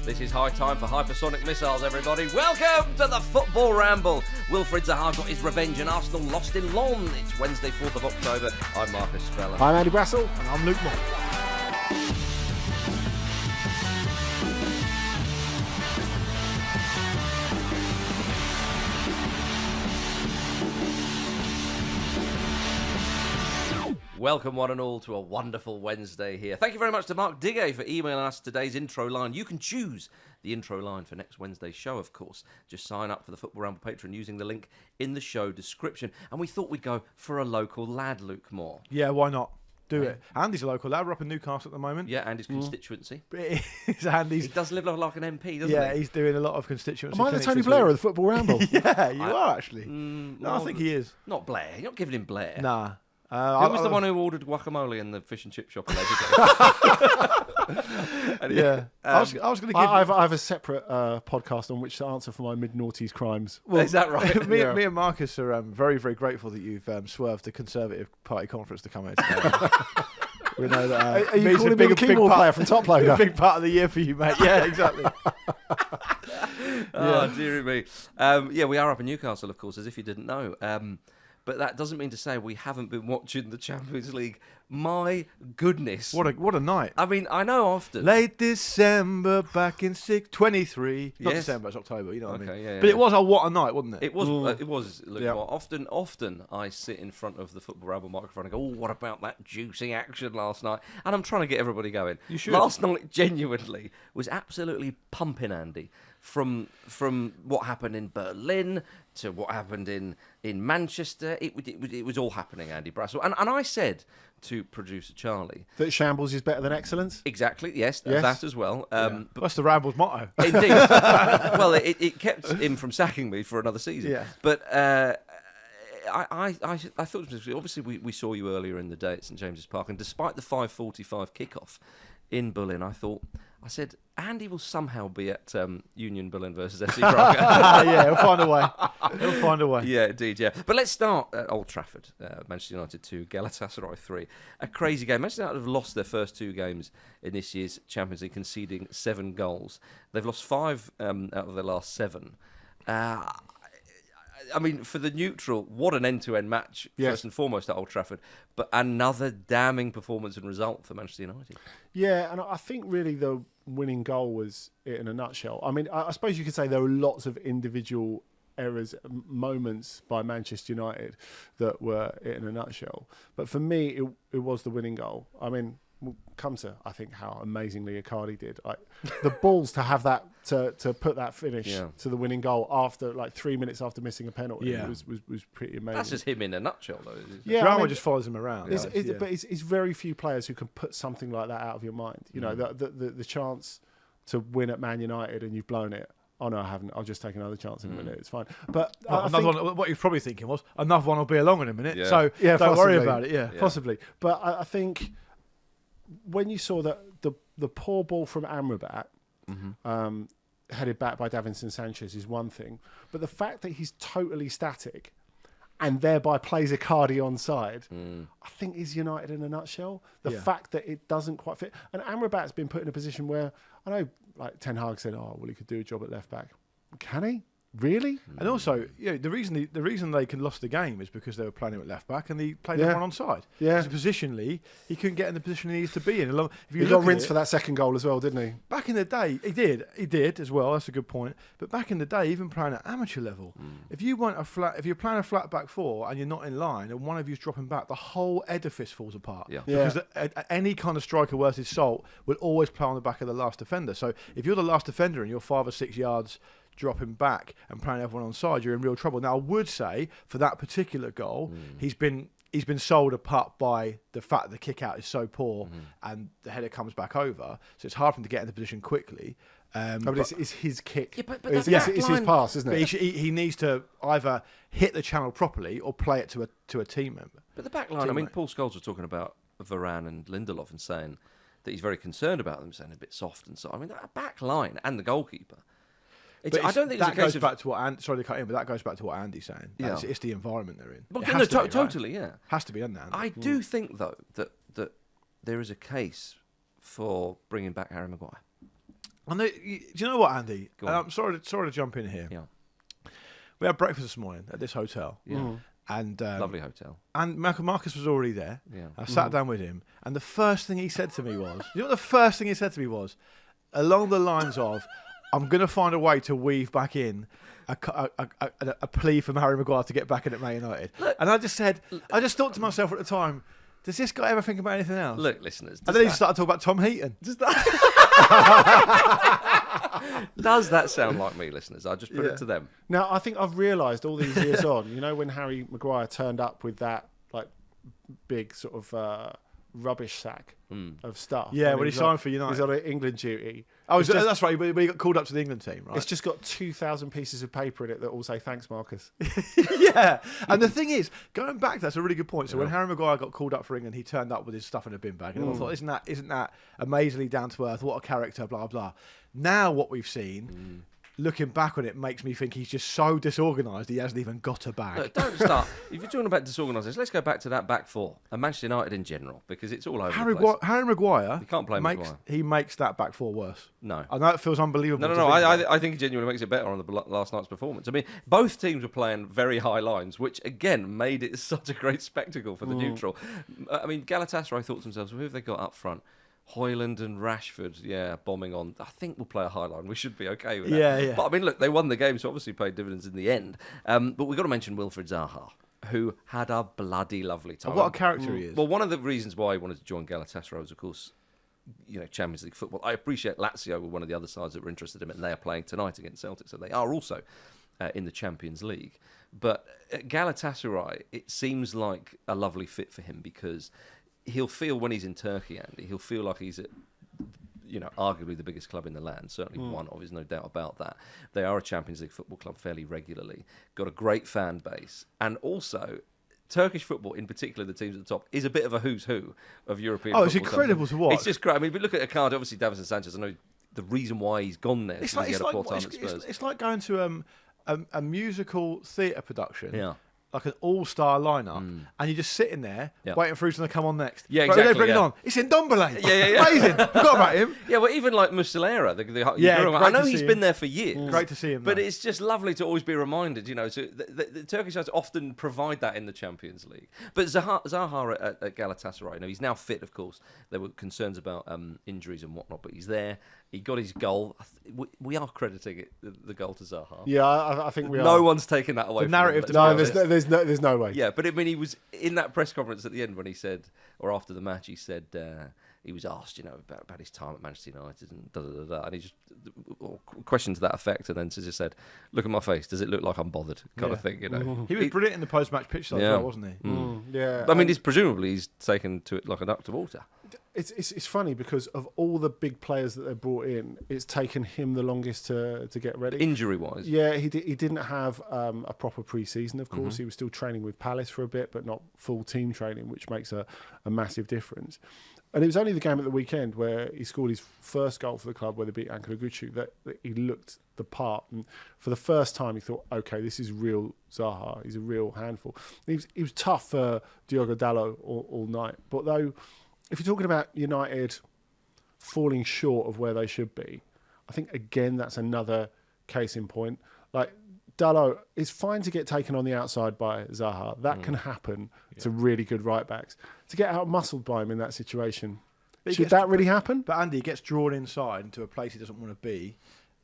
This is high time for hypersonic missiles, everybody. Welcome to the Football Ramble. Wilfried Zaha got his revenge and Arsenal lost in London. It's Wednesday, 4th of October. I'm Marcus Speller. I'm Andy Brassel. And I'm Luke Moore. Welcome one and all to a wonderful Wednesday here. Thank you very much to Mark Digge for emailing us today's intro line. You can choose the intro line for next Wednesday's show, of course. Just sign up for the Football Ramble Patreon using the link in the show description. And we thought we'd go for a local lad, Luke Moore. Yeah, why not? Do it. Andy's a local lad. We're up in Newcastle at the moment. Yeah, and his constituency. It's Andy's. He does live like an MP, doesn't he? Yeah, he's doing a lot of constituency. Am I the Tony Blair of the Football Ramble? Yeah, you are actually. No, I think he is. Not Blair. You're not giving him Blair. Nah. Who was the one who ordered guacamole in the fish and chip shop allegedly? Yeah. I was going to give I have a separate podcast on which to answer for my mid-noughties crimes. Well, is that right? me and Marcus are very, very grateful that you've swerved the Conservative Party conference to come here today. We know that. Are you calling me a keyboard player from Top Loader? A big part of the year for you, mate. Yeah, exactly. Oh, dearie me. Yeah, we are up in Newcastle, of course, as if you didn't know. But that doesn't mean to say we haven't been watching the Champions League. My goodness. What a night. I mean, I know often. Late December back in 23. Not Yes. December, it's October, you know what I mean? Yeah, But yeah. it was a what a night, wasn't it? It was. It was. Look, Yeah. well, often I sit in front of the Football Ramble microphone and go, "Oh, what about that juicy action last night?" And I'm trying to get everybody going. You should. Last night, genuinely, was absolutely pumping, Andy. From what happened in Berlin to what happened in Manchester, it was all happening, Andy Brassel. And I said to producer Charlie That shambles is better than excellence? exactly, yes, Yes. that as well. But that's the Ramble's motto. Indeed. Well, it kept him from sacking me for another season. Yeah. But I thought, obviously, we saw you earlier in the day at St James's Park, and despite the 5:45 kickoff in Berlin, I said, Andy will somehow be at Union Berlin versus FC Prague. Yeah, he'll find a way. He'll find a way. Yeah, indeed, yeah. But let's start at Old Trafford. Manchester United 2, Galatasaray 3. A crazy game. Manchester United have lost their first two games in this year's Champions League, conceding 7 goals. They've lost 5 out of their last 7. I mean, for the neutral, what an end-to-end match, Yes. first and foremost, at Old Trafford. But another damning performance and result for Manchester United. Yeah, and I think really the winning goal was it in a nutshell. I mean, I suppose you could say there were lots of individual errors, moments by Manchester United that were it in a nutshell. But for me, it was the winning goal. I mean, we'll come to, I think, how amazingly Icardi did. Like, the balls to have that, to put that finish to the winning goal after, 3 minutes after missing a penalty was pretty amazing. That's just him in a nutshell, though. Isn't it? Yeah, Drama I mean, just follows him around. But it's very few players who can put something like that out of your mind. You know, the chance to win at Man United and you've blown it. Oh no, I haven't. I'll just take another chance in a minute. It's fine. But Another one. What you're probably thinking was another one will be along in a minute. Yeah. So Yeah, don't worry possibly. about it. Yeah. possibly. But I think when you saw that the poor ball from Amrabat, headed back by Davinson Sanchez, is one thing. But the fact that he's totally static and thereby plays Icardi onside, I think is United in a nutshell. The fact that it doesn't quite fit. And Amrabat's been put in a position where, I know, like Ten Hag said, oh, well, he could do a job at left back. Can he? Really? And also, the reason they can lost the game is because they were playing him at left back and he played everyone on side. Yeah. Because positionally, he couldn't get in the position he needs to be in. If you He look got at rinsed it, for that second goal as well, didn't he? back in the day, he did as well. That's a good point. But back in the day, even playing at amateur level, if you're playing a flat back four and you're not in line and one of you's dropping back, the whole edifice falls apart. Yeah. Because any kind of striker worth his salt will always play on the back of the last defender. So if you're the last defender and you're 5 or 6 yards dropping back and playing everyone on side, you're in real trouble. Now, I would say for that particular goal, he's been sold a putt by the fact that the kick out is so poor and the header comes back over, so it's hard for him to get into position quickly. But it's his kick. Yeah, but it's that his line- pass, isn't But it? he needs to either hit the channel properly or play it to a team member. But the back line, I mean, Teammate. Paul Scholes was talking about Varane and Lindelof and saying that he's very concerned about them, saying a bit soft and so. I mean, that back line and the goalkeeper. I don't think that it's a case goes of. back to what sorry to cut in, but that goes back to what Andy's saying. Yeah. It's the environment they're in. Well, It no, has to be, right? totally, yeah. Has to be in there. I do think though that there is a case for bringing back Harry Maguire. Do you know what, Andy? Go on. I'm sorry to jump in here. Yeah. We had breakfast this morning at this hotel. Yeah. And Lovely hotel. And Marcus was already there. Yeah. I sat down with him, and the first thing he said to me was, you know what the first thing he said to me was? Along the lines of, I'm going to find a way to weave back in a plea from Harry Maguire to get back in at Man United. And I just thought to myself at the time, does this guy ever think about anything else? Look, listeners. And then he started talking about Tom Heaton. Does that sound like me, listeners? I'll just put it to them. Now, I think I've realised all these years on, you know, when Harry Maguire turned up with that like big sort of rubbish sack of stuff. Yeah, and when he signed for United. He's on an England duty. Oh, that's right. But he got called up to the England team, right? It's just got 2,000 pieces of paper in it that all say thanks, Marcus. Yeah. And the thing is, going back, that's a really good point. So when Harry Maguire got called up for England, he turned up with his stuff in a bin bag. And I thought, isn't that amazingly down to earth? What a character, blah, blah. Now what we've seen, looking back on it, makes me think he's just so disorganised he hasn't even got a bag. Look, don't start. If you're talking about disorganised, let's go back to that back four and Manchester United in general, because it's all over the place. Harry Maguire, You can't play Maguire. He makes that back four worse. No. I know it feels unbelievable. No. I think he genuinely makes it better on last night's performance. I mean, both teams were playing very high lines, which again made it such a great spectacle for the neutral. I mean, Galatasaray thought to themselves, well, who have they got up front? Hoyland and Rashford, bombing on. I think we'll play a high line. We should be okay with that. Yeah. But I mean, look, they won the game, so obviously paid dividends in the end. But we've got to mention Wilfried Zaha, who had a bloody lovely time. What a character he is. Well, one of the reasons why he wanted to join Galatasaray was, of course, Champions League football. I appreciate Lazio were one of the other sides that were interested in him, and they are playing tonight against Celtic, so they are also in the Champions League. But at Galatasaray, it seems like a lovely fit for him because he'll feel when he's in Turkey, Andy, he'll feel like he's at, arguably the biggest club in the land. Certainly one of, there's no doubt about that. They are a Champions League football club fairly regularly, got a great fan base, and also Turkish football, in particular, the teams at the top, is a bit of a who's who of European football. It's incredible to watch. It's just great. I mean, we look at Icardi, obviously Davinson Sanchez, I know the reason why he's gone there. It's He had a poor time at like, Spurs. it's like going to a musical theatre production. Yeah. Like an all-star lineup, and you're just sitting there waiting for who's going to come on next. Yeah, Right, exactly. they bring it on. It's in Ndombele. Yeah. Amazing. Forgot about him. Yeah, well, even like Muslera, I know he's been there for years. Great to see him. But though. it's just lovely to always be reminded, so the Turkish sides often provide that in the Champions League. But Zaha at Galatasaray, he's now fit, of course. There were concerns about injuries and whatnot, but he's there. He got his goal. We are crediting the goal to Zaha. Yeah, I think we are. No one's taken that away The from narrative him. No, there's no way. Yeah, but I mean, he was in that press conference at the end when he said, or after the match, he said he was asked, about his time at Manchester United and da-da-da-da, and he just questioned to that effect, and then just said, "Look at my face. Does it look like I'm bothered?" Kind of thing, He was brilliant in the post-match pitch side as well, wasn't he? Yeah. I mean, presumably he's taken to it like a duck to water. It's funny because of all the big players that they brought in, it's taken him the longest to get ready. Injury-wise. Yeah, he didn't have a proper pre-season, of course. He was still training with Palace for a bit, but not full team training, which makes a massive difference. And it was only the game at the weekend where he scored his first goal for the club, where they beat Ankaragücü, that he looked the part. And for the first time, he thought, okay, this is real Zaha. He's a real handful. He was tough for Diogo Dalot all night. But though, if you're talking about United falling short of where they should be, I think, again, that's another case in point. Like, Dalot, it's fine to get taken on the outside by Zaha. That can happen to really good right-backs. To get out-muscled by him in that situation, should that really happen? But Andy gets drawn inside into a place he doesn't want to be,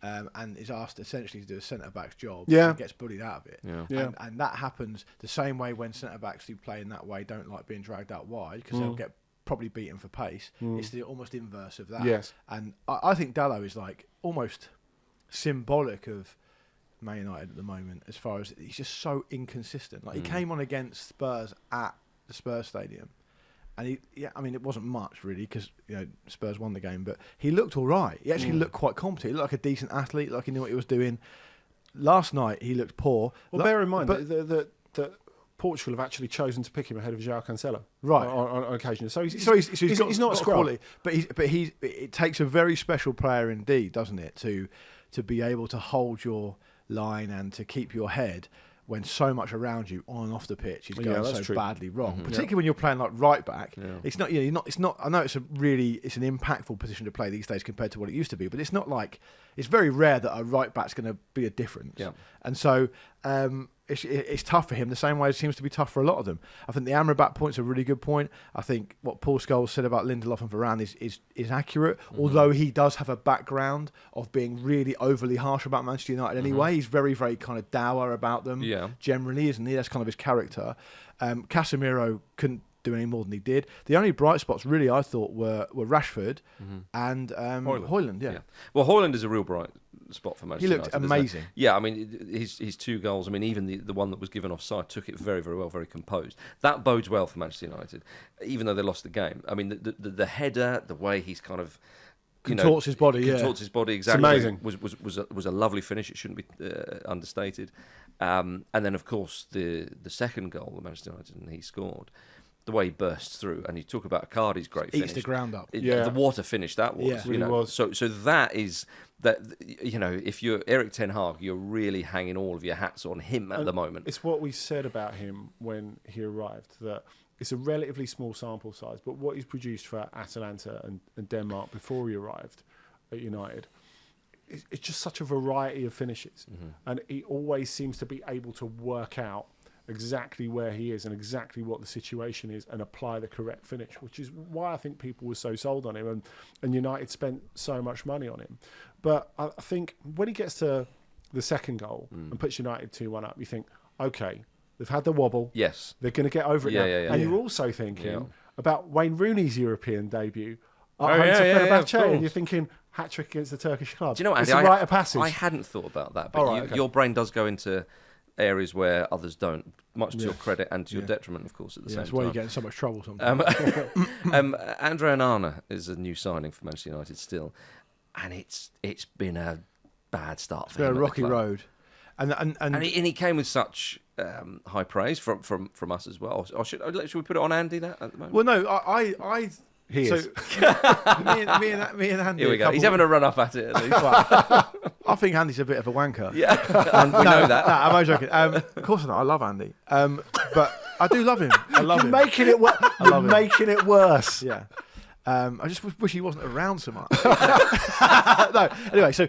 and is asked essentially to do a centre-back's job. Yeah. And gets bullied out of it. Yeah. And that happens the same way when centre-backs who play in that way don't like being dragged out wide, because they'll get probably beaten for pace. It's the almost inverse of that. Yes. And I think Dalot is like almost symbolic of Man United at the moment, as far as he's just so inconsistent. Like he came on against Spurs at the Spurs stadium, and it wasn't much really because Spurs won the game, but he looked all right. He actually looked quite competent. He looked like a decent athlete, like he knew what he was doing. Last night he looked poor. Well, bear in mind that Portugal have actually chosen to pick him ahead of João Cancelo, right, on occasion. So he's not a scrub. quality, but it takes a very special player indeed, doesn't it, to be able to hold your line and to keep your head when so much around you on and off the pitch is Yeah, going that's so true. badly wrong. Particularly when you're playing like right back. Yeah. It's not. It's not. I know it's an impactful position to play these days compared to what it used to be. But it's not like it's very rare that a right back's going to be a difference. Yeah. And so it's tough for him the same way it seems to be tough for a lot of them. I think the Amrabat point's a really good point. I think what Paul Scholes said about Lindelof and Varane is accurate, although he does have a background of being really overly harsh about Manchester United anyway. He's very, very kind of dour about them generally, isn't he? That's kind of his character. Casemiro couldn't do any more than he did. The only bright spots really I thought were Rashford and Haaland. Yeah. Well, Haaland is a real bright spot for Manchester He looked United, amazing. Yeah, I mean, his 2 goals, I mean, even the one that was given offside took it very, very well, very composed. That bodes well for Manchester United, even though they lost the game. I mean, the header, the way he's kind of Contorts his body, contorts his body exactly. It's amazing. Was a lovely finish. It shouldn't be understated. And then, of course, the second goal that Manchester United and he scored. The way he bursts through, and you talk about Icardi's great finish. Eats the ground up. The water finish that was. Yeah. Really was. So that is that. If you're Erik ten Hag, you're really hanging all of your hats on him at the moment. It's what we said about him when he arrived, that it's a relatively small sample size, but what he's produced for Atalanta and Denmark before he arrived at United, it's just such a variety of finishes. And he always seems to be able to work out exactly where he is and exactly what the situation is and apply the correct finish, which is why I think people were so sold on him and United spent so much money on him. But I think when he gets to the second goal and puts United 2-1 up, you think, okay, they've had the wobble. Yes. They're going to get over it now. Yeah. And you're also thinking about Wayne Rooney's European debut Oh, at home to yeah, Fenerbahce, of and you're course. thinking hat-trick against the Turkish club. Do you know what, Andy? It's a rite of passage. I hadn't thought about that, but All right, okay. your brain does go into areas where others don't, much to your credit and to your detriment, of course, at the same That's time. why you get in so much trouble sometimes. Andre Onana is a new signing for Manchester United still, and it's been a bad start for It's been him a at rocky the club. road. And he came with such high praise from us as well. Or should we put it on Andy that at the moment? well, no, I He so is. me and Andy. Here we go. He's having a run up at it. At least. I think Andy's a bit of a wanker. Yeah, and we know that. No, I'm only joking. Of course not. I love Andy. But I do love him. I love You're him. making it You're making it worse. Yeah. I just wish he wasn't around so much. No. Anyway, so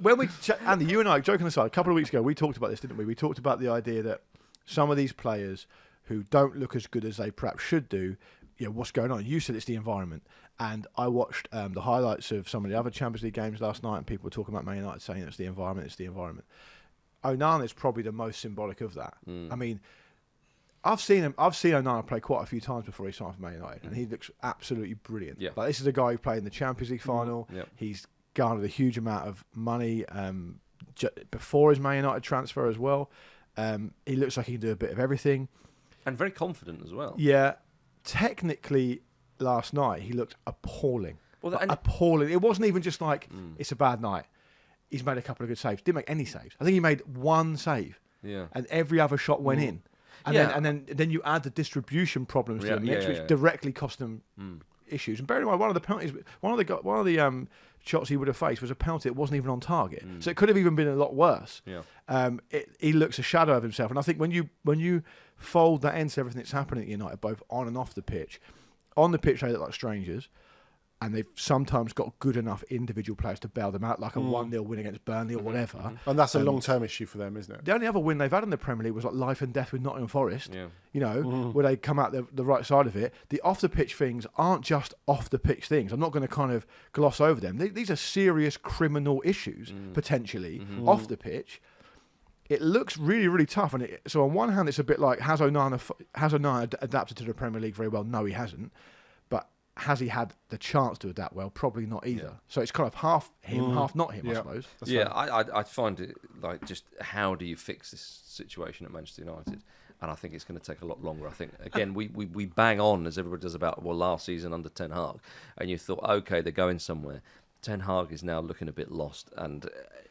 when Andy, you and I, joking aside, a couple of weeks ago, we talked about this, didn't we? We talked about the idea that some of these players who don't look as good as they perhaps should do, what's going on? You said it's the environment. And I watched the highlights of some of the other Champions League games last night, and people were talking about Man United saying it's the environment. Onana is probably the most symbolic of that. I mean, I've seen Onana play quite a few times before he signed for Man United, and he looks absolutely brilliant. Yeah. Like, this is a guy who played in the Champions League final. Yep. He's garnered a huge amount of money before his Man United transfer as well. He looks like he can do a bit of everything. And very confident as well. Yeah, technically, last night he looked appalling. Well, and Appalling. It wasn't even just like it's a bad night. He's made a couple of good saves. Didn't make any saves. I think he made one save. Yeah. And every other shot went in. And Yeah. then you add the distribution problems to the mix, which directly cost them issues. And bear in mind, one of the penalties, one of the shots he would have faced was a penalty that wasn't even on target. So it could have even been a lot worse. Yeah. He looks a shadow of himself, and I think when you fold that into everything that's happening at United, both on and off the pitch, on the pitch they look like strangers. And they've sometimes got good enough individual players to bail them out, like a 1-0 win against Burnley or whatever. And that's a long-term issue for them, isn't it? The only other win they've had in the Premier League was like life and death with Nottingham Forest. Yeah. Where they come out the right side of it. The off-the-pitch things aren't just off-the-pitch things. I'm not going to kind of gloss over them. These are serious criminal issues, potentially, off the pitch. It looks really, really tough. And so on one hand, it's a bit like, has Onana adapted to the Premier League very well? No, he hasn't. Has he had the chance to adapt well? Probably not either. Yeah. So it's kind of half him, half not him, I suppose. I find it like, just how do you fix this situation at Manchester United? And I think it's going to take a lot longer. I think, again, we bang on, as everybody does, about, last season under Ten Hag. And you thought, okay, they're going somewhere. Ten Hag is now looking a bit lost. And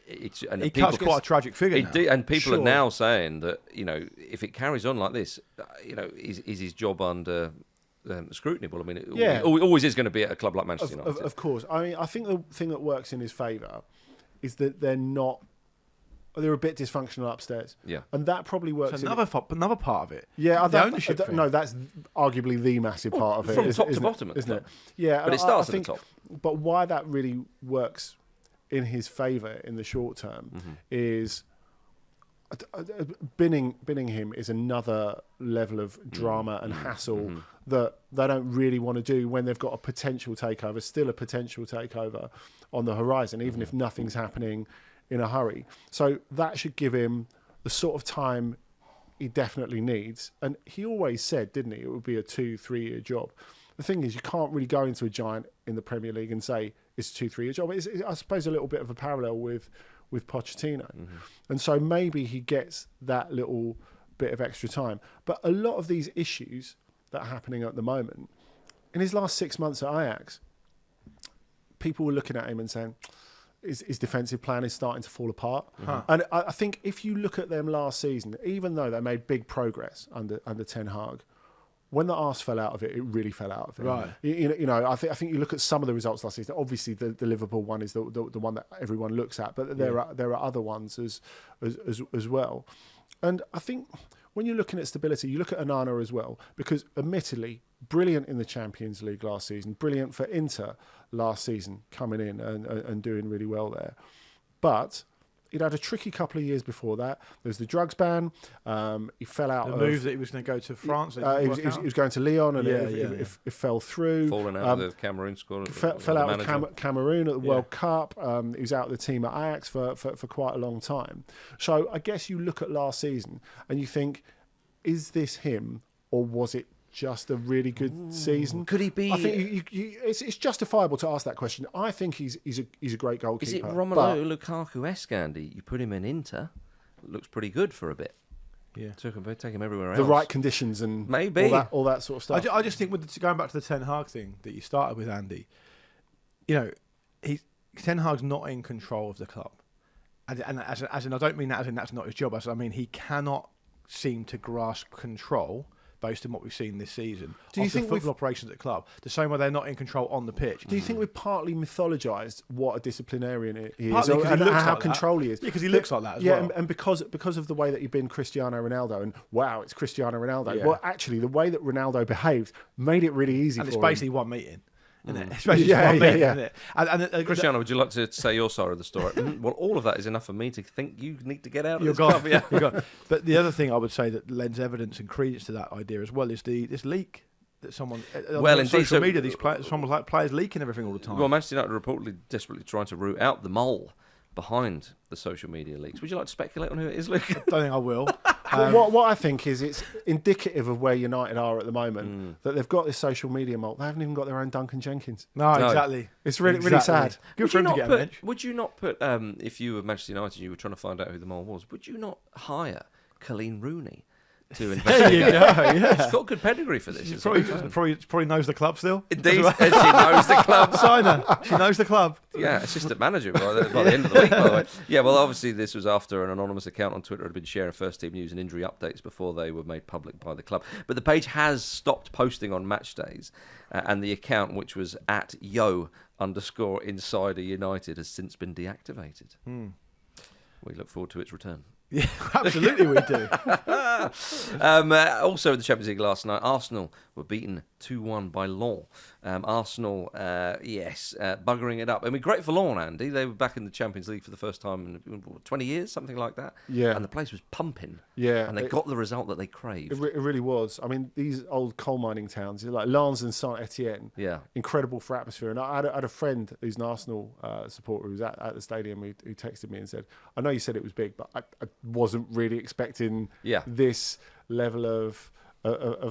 he cuts quite a tragic figure now. And people are now saying that, if it carries on like this, is his job under... scrutiny. Well, I mean, it always is going to be at a club like Manchester United. Of course. I mean, I think the thing that works in his favour is that they're not but they're a bit dysfunctional upstairs. Yeah. And that probably works. It's another part of it. Yeah, the ownership thing. No, that's arguably the massive part of it. From top to bottom, isn't it? Yeah, but it starts at the top. But why that really works in his favour in the short term is binning him is another level of drama and hassle that they don't really want to do when they've got a potential takeover, still a potential takeover on the horizon, even if nothing's happening in a hurry. So that should give him the sort of time he definitely needs. And he always said, didn't he, it would be a 2-3 year job. The thing is, you can't really go into a giant in the Premier League and say it's a 2-3 year job. It's, I suppose, a little bit of a parallel with Pochettino. And so maybe he gets that little bit of extra time. But a lot of these issues that are happening at the moment, in his last 6 months at Ajax, people were looking at him and saying, his defensive plan is starting to fall apart. And I think if you look at them last season, even though they made big progress under Ten Hag, when the arse fell out of it, it really fell out of it. Right. You know, I think you look at some of the results last season. Obviously, the Liverpool one is the one that everyone looks at, but there are other ones as well. And I think when you're looking at stability, you look at Onana as well, because admittedly, brilliant in the Champions League last season, brilliant for Inter last season, coming in and doing really well there. But he'd had a tricky couple of years before that. There was the drugs ban. He fell out. The move that he was going to go to France. He was going to Lyon, and it fell through. Falling out of the Cameroon squad. Fell out of Cameroon at the World Cup. He was out of the team at Ajax for quite a long time. So I guess you look at last season and you think, is this him, or was it just a really good season? Could he be? I think it's justifiable to ask that question. I think he's a great goalkeeper. Is it Romelu Lukaku-esque, Andy? You put him in Inter, looks pretty good for a bit. Yeah, take him everywhere else. The right conditions and maybe all that sort of stuff. I just think going back to the Ten Hag thing that you started with, Andy. You know, Ten Hag's not in control of the club, and as in I don't mean that as in that's not his job. I mean he cannot seem to grasp control based on what we've seen this season. Do you think the football operations at the club, the same way they're not in control on the pitch? Do you think we've partly mythologised what a disciplinarian he is, partly and how control he is? Yeah, because he looks like that as well. And because of the way that he'd been Cristiano Ronaldo, and wow, it's Cristiano Ronaldo. Yeah. Well, actually, the way that Ronaldo behaved made it really easy and for it's him. basically one meeting. Isn't it? And Cristiano, would you like to say your side of the story? Well, all of that is enough for me to think you need to get out of this club. Yeah. But the other thing I would say that lends evidence and credence to that idea as well is this leak that someone on social media, players leaking everything all the time. Well, Manchester United are reportedly desperately trying to root out the mole behind the social media leaks. Would you like to speculate on who it is, Luke? I don't think I will. What I think is it's indicative of where United are at the moment, that they've got this social media mold. They haven't even got their own Duncan Jenkins. No, exactly. It's really sad. Good for him to get a bench. Would you not put, if you were Manchester United and you were trying to find out who the mole was, would you not hire Colleen Rooney to investigate? There you go, yeah. She's got good pedigree for this. She probably knows the club still. Indeed, and she knows the club. Sign her. She knows the club. Yeah, assistant manager by the end of the week, by the way. Yeah, well, obviously this was after an anonymous account on Twitter had been sharing first team news and injury updates before they were made public by the club. But the page has stopped posting on match days, and the account, which was at @yo_insider United, has since been deactivated. We look forward to its return. Yeah, absolutely we do. Also in the Champions League last night, Arsenal were beaten 2-1 by Lens. Arsenal, buggering it up. I mean, great for Lens, Andy. They were back in the Champions League for the first time in 20 years, something like that. Yeah. And the place was pumping. Yeah. And they got the result that they craved. It really was. I mean, these old coal mining towns, like Lens and Saint-Etienne, incredible for atmosphere. And I had a friend who's an Arsenal supporter who was at the stadium who texted me and said, I know you said it was big, but I wasn't really expecting this level of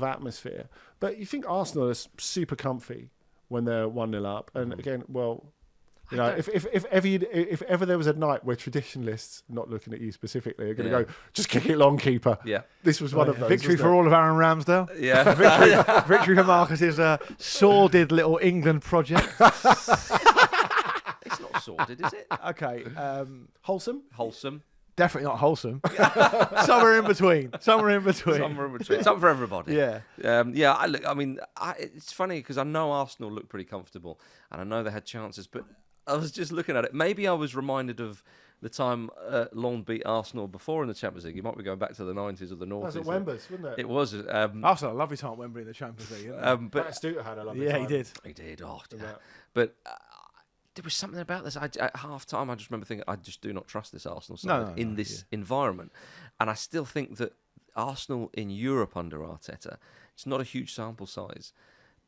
atmosphere. But you think Arsenal are super comfy when they're 1-0 up. And again, well, you know, if ever there was a night where traditionalists, not looking at you specifically, are going to go, just kick it long, keeper. Yeah. This was one of those. Victory for all of Aaron Ramsdale. Yeah. Victory for Marcus's sordid little England project. It's not sordid, is it? Okay. Wholesome? Wholesome. Definitely not wholesome. Somewhere in between. Somewhere Something for everybody. Yeah. It's funny because I know Arsenal looked pretty comfortable and I know they had chances, but I was just looking at it. Maybe I was reminded of the time Lens beat Arsenal before in the Champions League. You might be going back to the 90s or the 90s. That was at Wembley's, wasn't it? It was. Arsenal had a lovely time at Wembley in the Champions League. But Stuart had a lovely yeah, time. he did. he did. But there was something about this. At half time, I just remember thinking, I just do not trust this Arsenal side in this environment. And I still think that Arsenal in Europe under Arteta, it's not a huge sample size,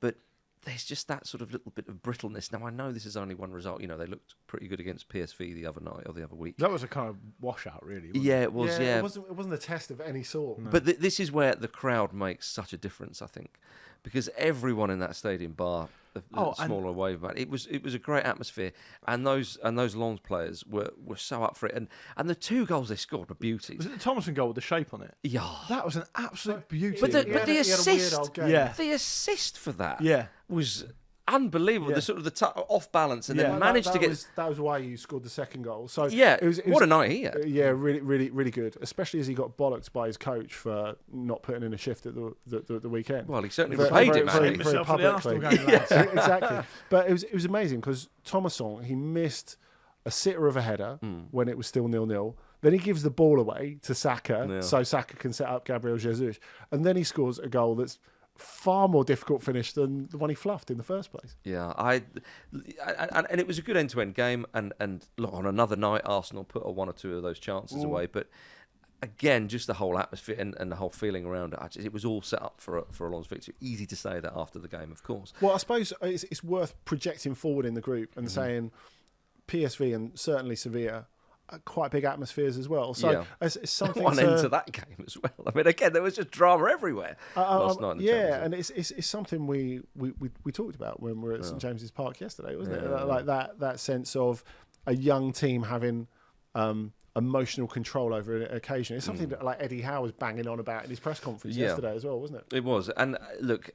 but there's just that sort of little bit of brittleness. Now, I know this is only one result. You know, they looked pretty good against PSV the other night or the other week. That was a kind of washout, really. Yeah, it was, yeah. It wasn't a test of any sort. No. But this is where the crowd makes such a difference, I think, because everyone in that stadium, bar the smaller away man, it was a great atmosphere, and those Lens players were so up for it, and the 2 goals they scored were beauties. Was it the Thomason goal with the shape on it? Yeah, That was an absolute beauty. but the assist, Yeah. the assist for that, Yeah. was unbelievable. Yeah. The sort of the off balance, and Yeah. then managed to get. That was why you scored the second goal. So Yeah, it was, what a night he had. Yeah, really, really, really good. Especially as he got bollocked by his coach for not putting in a shift at the weekend. Well, he certainly Very- repaid very- him, very- Andy. For the Arsenal game, lads. Exactly. But it was amazing because Thomason, he missed a sitter of a header when it was still 0-0. Then he gives the ball away to Saka, so Saka can set up Gabriel Jesus, and then he scores a goal that's far more difficult finish than the one he fluffed in the first place. Yeah, and it was a good end-to-end game. And look, on another night, Arsenal put 1 or 2 of those chances away. But again, just the whole atmosphere and the whole feeling around it, it was all set up for a Lens victory. Easy to say that after the game, of course. Well, I suppose it's worth projecting forward in the group and saying PSV and certainly Sevilla are quite big atmospheres as well. So it's something One end to that game as well. I mean, again, there was just drama everywhere last night. In the Champions League. And it's something we talked about when we were at St James's Park yesterday, wasn't it? Like that sense of a young team having emotional control over an occasion. It's something that like Eddie Howe was banging on about in his press conference yesterday as well, wasn't it? It was. And look,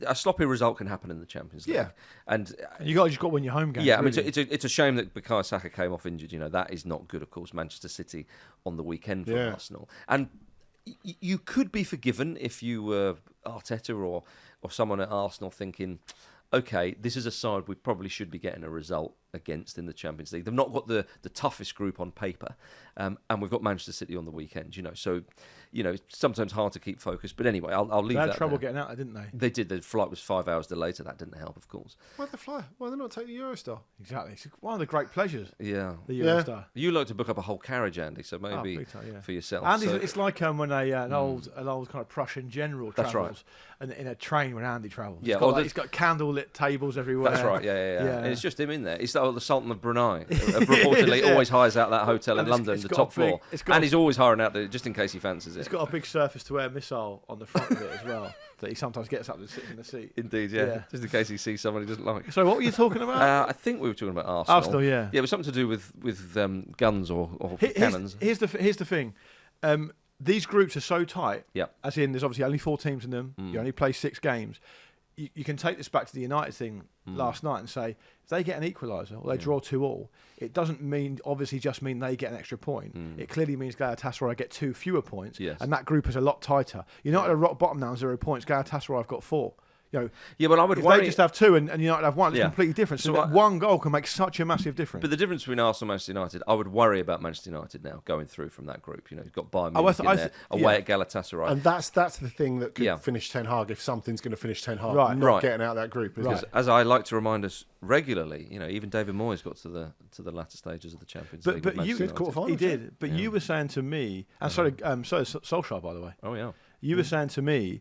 a sloppy result can happen in the Champions League. Yeah. And you just got to win your home game. Yeah, really. I mean, it's a shame that Bukayo Saka came off injured. You know, that is not good, of course. Manchester City on the weekend for Arsenal. And you could be forgiven if you were Arteta or someone at Arsenal thinking, okay, this is a side we probably should be getting a result against in the Champions League. They've not got the toughest group on paper, and we've got Manchester City on the weekend. You know, so it's sometimes hard to keep focused. But anyway, I'll leave that. They had trouble getting out there, didn't they? They did. The flight was 5 hours delayed, so that didn't help, of course. Why'd they fly? Why did they not take the Eurostar? Exactly. It's one of the great pleasures. Yeah, the Eurostar. You like to book up a whole carriage, Andy, so maybe big time, for yourself. And it's like when an old kind of Prussian general That's travels, and in a train when Andy travels. Yeah, He's got candlelit tables everywhere. That's right. Yeah. And it's just him in there. It's like the Sultan of Brunei. Reportedly, always hires out that hotel in London, the top floor, and he's always hiring out there just in case he fancies it. It's got a big surface-to-air missile on the front of it as well that he sometimes gets up and sits in the seat. Indeed, yeah. Just in case he sees someone he doesn't like. So, what were you talking about? I think we were talking about Arsenal. Arsenal, yeah. Yeah, it was something to do with guns or cannons. Here's the thing. These groups are so tight. Yeah. As in, there's obviously only 4 teams in them. You only play 6 games. You can take this back to the United thing last night and say, if they get an equaliser or they draw 2-2, it doesn't obviously just mean they get an extra point. It clearly means Galatasaray get 2 fewer points, and that group is a lot tighter. United are rock bottom now, 0 points. Galatasaray have got 4. But I would if worry. they just have 2 and United have 1, it's completely different. So that one goal can make such a massive difference. But the difference between Arsenal and Manchester United, I would worry about Manchester United now going through from that group. You've got Bayern Munich in there, away at Galatasaray. And that's the thing that could finish Ten Hag if something's going to finish Ten Hag, not getting out of that group. Because as I like to remind us regularly, even David Moyes got to the latter stages of the Champions League. But you quarterfinals. He did. But you were saying to me, and sorry, Solskjaer, by the way. Oh yeah. You were saying to me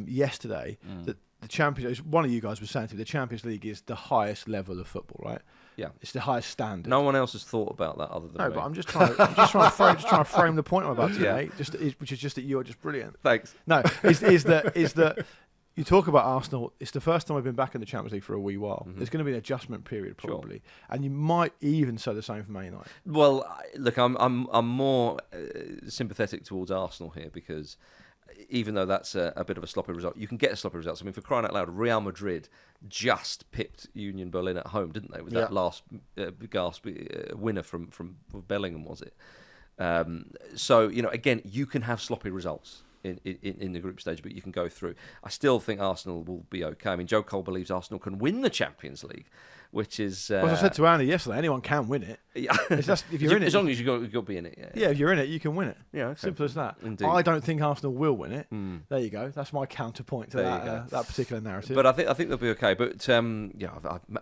yesterday that the Champions, one of you guys was saying to me, the Champions League is the highest level of football, right? Yeah, it's the highest standard. No one else has thought about that other than me. But I'm just trying to frame the point I'm about to make, which is just that you are just brilliant. Thanks. No, is that you talk about Arsenal. It's the first time I've been back in the Champions League for a wee while. There's going to be an adjustment period probably, and you might even say the same for Man United. Well, look, I'm more sympathetic towards Arsenal here because even though that's a bit of a sloppy result, you can get a sloppy result. I mean, for crying out loud, Real Madrid just pipped Union Berlin at home, didn't they? With that last gasp winner from Bellingham, was it? So, again, you can have sloppy results. in the group stage, but you can go through. I still think Arsenal will be okay. I mean, Joe Cole believes Arsenal can win the Champions League, which is... Well, as I said to Andy yesterday, anyone can win it. Yeah. If you're in it, as long as you've got to be in it. Yeah, if you're in it, you can win it. Yeah, okay. Simple as that. Indeed. I don't think Arsenal will win it. There you go. That's my counterpoint to that particular narrative. But I think they'll be okay. But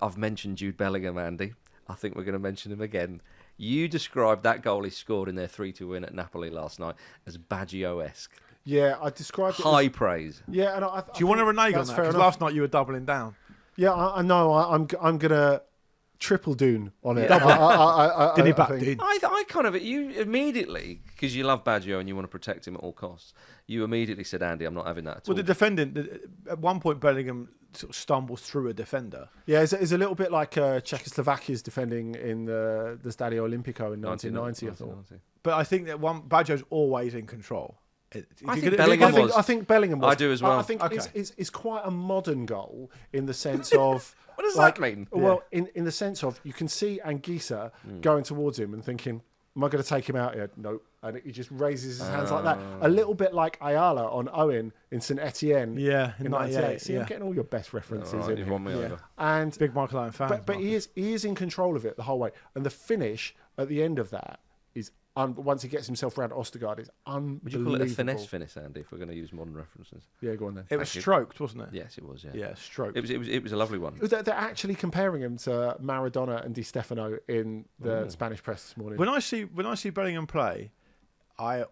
I've mentioned Jude Bellingham, Andy. I think we're going to mention him again. You described that goal he scored in their 3-2 win at Napoli last night as Baggio-esque. Yeah, I described it high praise. Yeah, and do you want to renege on that? Because last night you were doubling down. Yeah, I know. I'm gonna triple Dune on it. Did he back Dune? I kind of you immediately, because you love Baggio and you want to protect him at all costs. You immediately said, Andy, I'm not having that at all. Well, the defendant at one point Bellingham sort of stumbles through a defender. Yeah, it's a little bit like Czechoslovakia's defending in the Stadio Olimpico in 1990. I thought. But I think that Baggio's always in control. I think Bellingham was. I do as well. I think it's quite a modern goal in the sense of... What does that mean? Well, in the sense of you can see Anguissa going towards him and thinking, am I going to take him out here? No. And he just raises his hands like that. A little bit like Ayala on Owen in St Etienne in 98. See, I'm getting all your best references in here. And big Michael Owen fan. But he is in control of it the whole way. And the finish at the end of that is... once he gets himself around Ostergaard, it's unbelievable. Would you call it a finesse finish, Andy, if we're going to use modern references? Yeah, go on then. It was stroked, wasn't it? Yes, it was, yeah. Yeah, stroked. It was a lovely one. They're actually comparing him to Maradona and Di Stefano in the Spanish press this morning. When I see Bellingham play, I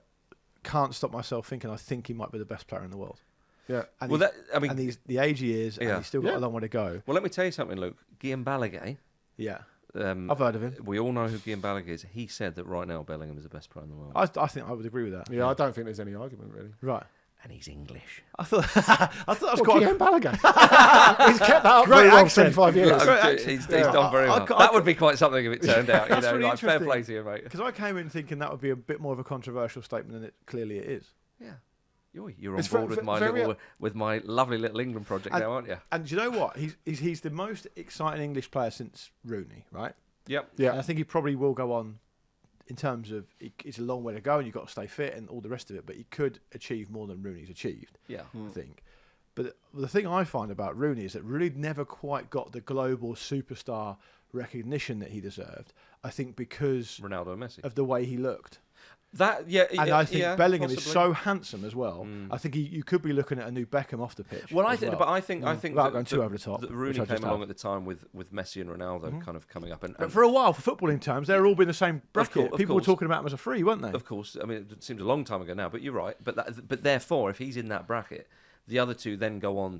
can't stop myself thinking I think he might be the best player in the world. Yeah. And he's the age he is, and he's still got a long way to go. Well, let me tell you something, Luke. Guillaume Balaguer... Yeah. I've heard of him. We all know who Guillaume Balaguer is. He said that right now Bellingham is the best player in the world. I think I would agree with that. Yeah, I don't think there's any argument really. Right. And he's English. I thought that was quite. Guillaume Balaguer. He's kept that up very well for 25 years. He's done very well. That would be quite something if it turned out. You know, really like fair play to you, mate. Because I came in thinking that would be a bit more of a controversial statement than it clearly is. Yeah. You're on board with my lovely little England project now, aren't you? And do you know what? He's the most exciting English player since Rooney, right? Yep. Yeah. And I think he probably will go on in terms of it's a long way to go and you've got to stay fit and all the rest of it, but he could achieve more than Rooney's achieved, I think. But the thing I find about Rooney is that Rooney never quite got the global superstar recognition that he deserved, I think because Ronaldo and Messi. Of the way he looked. And I think Bellingham is so handsome as well. I think you could be looking at a new Beckham off the pitch. Well, I think without going too over the top. That Rooney came along at the time with Messi and Ronaldo kind of coming up, and for a while, for footballing terms, they're all been the same bracket. People were talking about him as a free, weren't they? Of course. I mean, it seems a long time ago now, but you're right. But therefore, if he's in that bracket, the other two then go on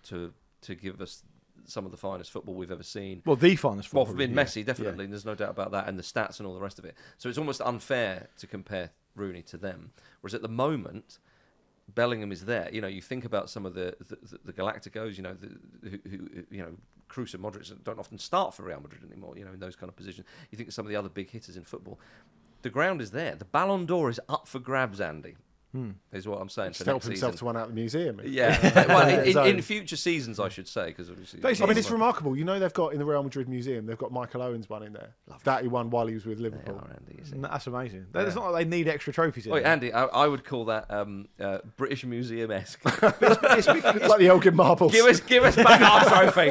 to give us some of the finest football we've ever seen. Well, the finest football. Well, Messi, definitely. There's no doubt about that. And the stats and all the rest of it. So it's almost unfair to compare Rooney to them. Whereas at the moment, Bellingham is there. You know, you think about some of the Galacticos, you know, who Kroos and Modric don't often start for Real Madrid anymore, you know, in those kind of positions. You think of some of the other big hitters in football. The ground is there. The Ballon d'Or is up for grabs, Andy. Is what I'm saying. He's helped himself to one out of the museum. Yeah, well, in future seasons, I should say, because obviously. I mean, it's remarkable. You know, they've got in the Real Madrid Museum, they've got Michael Owen's one in there. That he won while he was with Liverpool. Andy, that's amazing. It's not like they need extra trophies. Wait, Andy, I would call that British Museum-esque. It's like the Elgin marbles. Give us back our trophy.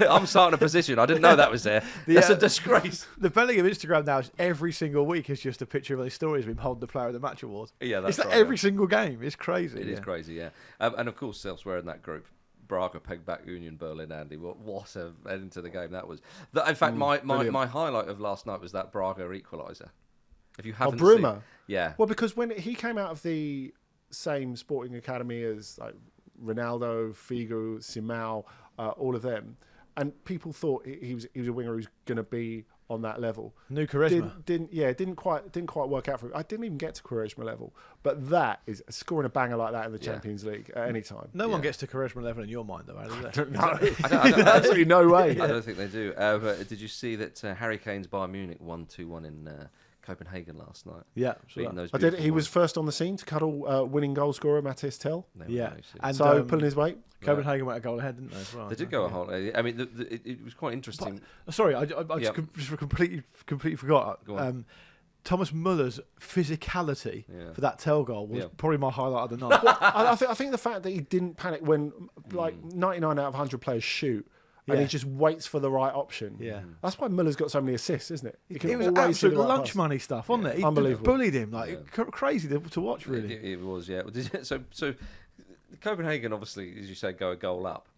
I'm starting a position. I didn't know that was there. That's a disgrace. The Bellingham Instagram now is every single week is just a picture of his stories of him holding the Player of the Match award. Yeah, that's right. Every single game. It's crazy. It is crazy, yeah. And of course, elsewhere in that group, Braga pegged back Union Berlin, Andy. What a end to the game that was. In fact, my highlight of last night was that Braga equaliser. If you haven't Bruma. Yeah. Well, because when he came out of the same sporting academy as like Ronaldo, Figo, Simao, all of them, and people thought he was a winger who's going to be on that level. New charisma. Didn't quite work out for him. I didn't even get to charisma level, but that is scoring a banger like that in the Champions League at any time. No one gets to charisma level in your mind, though, do they? Absolutely no way. I don't think they do. But did you see that Harry Kane's Bayern Munich won 2-1 in Copenhagen last night? Yeah, I did. He was first on the scene to cuddle winning goal scorer Matthias Tell. And so pulling his weight. Copenhagen went a goal ahead, didn't they? As well, they did go a whole. I mean, it was quite interesting. Sorry, I just completely forgot. Thomas Muller's physicality for that tail goal was probably my highlight of the night. I think the fact that he didn't panic when 99 out of 100 players shoot. And he just waits for the right option. Yeah, that's why Muller's got so many assists, isn't it? It was absolute lunch money stuff, wasn't it? He Unbelievable. Bullied him crazy to watch. Really, it was. Yeah. So Copenhagen obviously, as you say, go a goal up.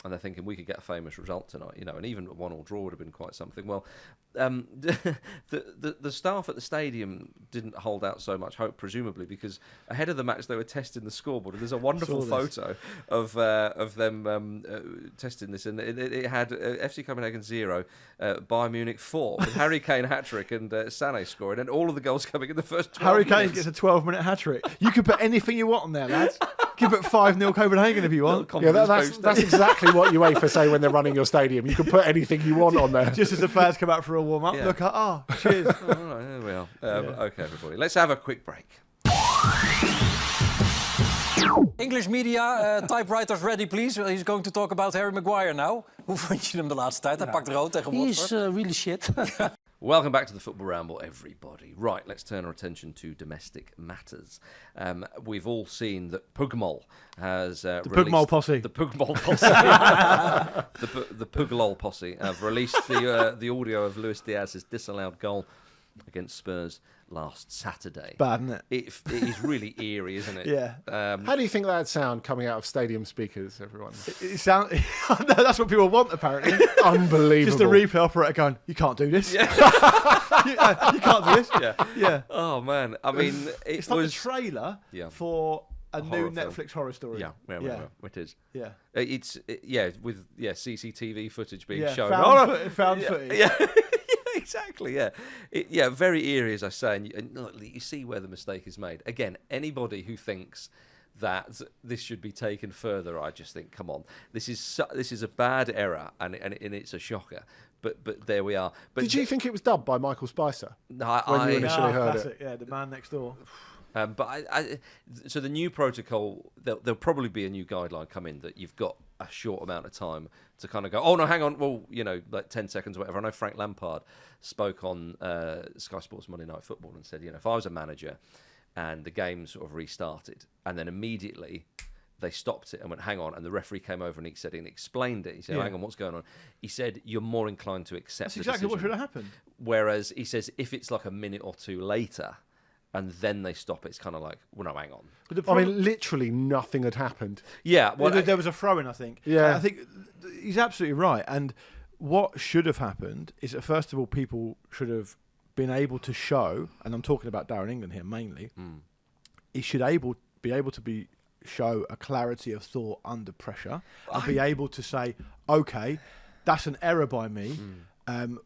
And they're thinking we could get a famous result tonight, and even a 1-1 draw would have been quite something. Well, the staff at the stadium didn't hold out so much hope, presumably, because ahead of the match they were testing the scoreboard. And there's a wonderful photo of them testing this, and it had FC Copenhagen 0, Bayern Munich 4, with Harry Kane hat-trick and Sané scoring, and all of the goals coming in the first 12 Harry minutes. Kane gets a 12-minute hat-trick. You can put anything you want on there, lads. You can put 5-0 Copenhagen if you want. Yeah, that's exactly what UEFA say when they're running your stadium. You can put anything you want on there. Just as the players come out for a warm-up, look at, cheers. All right, there we are. Okay, everybody, let's have a quick break. English media, typewriters ready, please. He's going to talk about Harry Maguire now. Hoe vond je hem de laatste tijd? Hij pakt rood tegen Watford. He's really shit. Welcome back to the Football Ramble, everybody. Right, let's turn our attention to domestic matters. We've all seen that Pugmol has the Pugmol posse. The Pugmol posse. the Puglol posse have released the audio of Luis Diaz's disallowed goal against Spurs last Saturday. Bad, isn't it? It is really eerie, isn't it? Yeah. How do you think that'd sound coming out of stadium speakers, everyone? It sounds. That's what people want, apparently. Unbelievable. Just a replay operator going, you can't do this. Yeah. you can't do this. Yeah. Oh, man. I mean, it's like a trailer for a new film. Netflix horror story. Yeah, it is. Yeah. It's with CCTV footage being shown. Found footage. Yeah. Exactly, yeah. Very eerie, as I say, and look, you see where the mistake is made. Again, anybody who thinks that this should be taken further, I just think, come on, this is a bad error, and it's a shocker. But there we are. But did you think it was dubbed by Michael Spicer? No, when you initially heard it? Yeah, the man next door. But so the new protocol, there'll probably be a new guideline come in that you've got a short amount of time to kind of go, oh no, hang on, well, like 10 seconds or whatever. I know Frank Lampard spoke on Sky Sports Monday Night Football and said, if I was a manager and the game sort of restarted and then immediately they stopped it and went, hang on, and the referee came over and he said and explained it. He said, hang on, what's going on? He said, you're more inclined to accept That's exactly what should have happened. Whereas he says, if it's like a minute or two later and then they stop it, it's kind of like, well, no, hang on. But I mean, literally nothing had happened. Yeah. Well, there was a throw-in, I think. Yeah. I think he's absolutely right. And what should have happened is that, first of all, people should have been able to show, and I'm talking about Darren England here mainly, he should be able to show a clarity of thought under pressure and be able to say, okay, that's an error by me.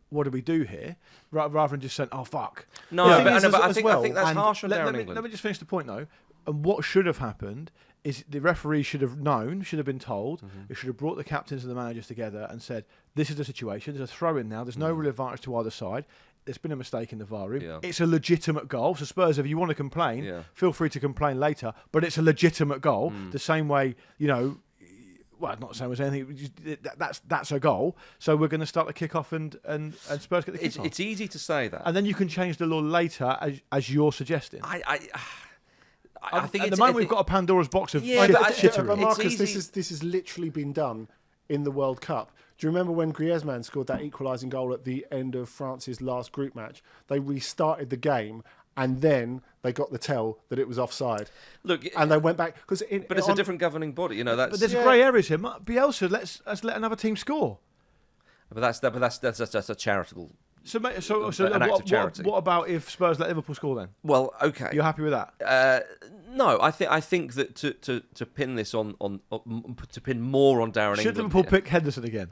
What do we do here? Rather than just saying, oh, fuck. No, but I think that's harsh on Darren England. Let me just finish the point, though. And what should have happened is the referee should have known, should have been told, it should have brought the captains and the managers together and said, this is the situation, there's a throw-in now, there's no real advantage to either side, there's been a mistake in the VAR room, it's a legitimate goal, so Spurs, if you want to complain, feel free to complain later, but it's a legitimate goal, the same way, well, not the same as anything. That's a goal. So we're going to start the kickoff and Spurs get the kickoff. It's easy to say that, and then you can change the law later, as you're suggesting. I think at the moment we've got a Pandora's box of But Marcus, this has literally been done in the World Cup. Do you remember when Griezmann scored that equalising goal at the end of France's last group match? They restarted the game. And then they got the tell that it was offside. Look, and they went back but it's a different governing body, That's, but there's grey areas here. Bielsa let's let another team score. But that's a charitable. So an act of charity. What about if Spurs let Liverpool score then? Well, okay. You're happy with that? No, I think that to pin this on to pin more on Darren England. Should Liverpool pick Henderson again?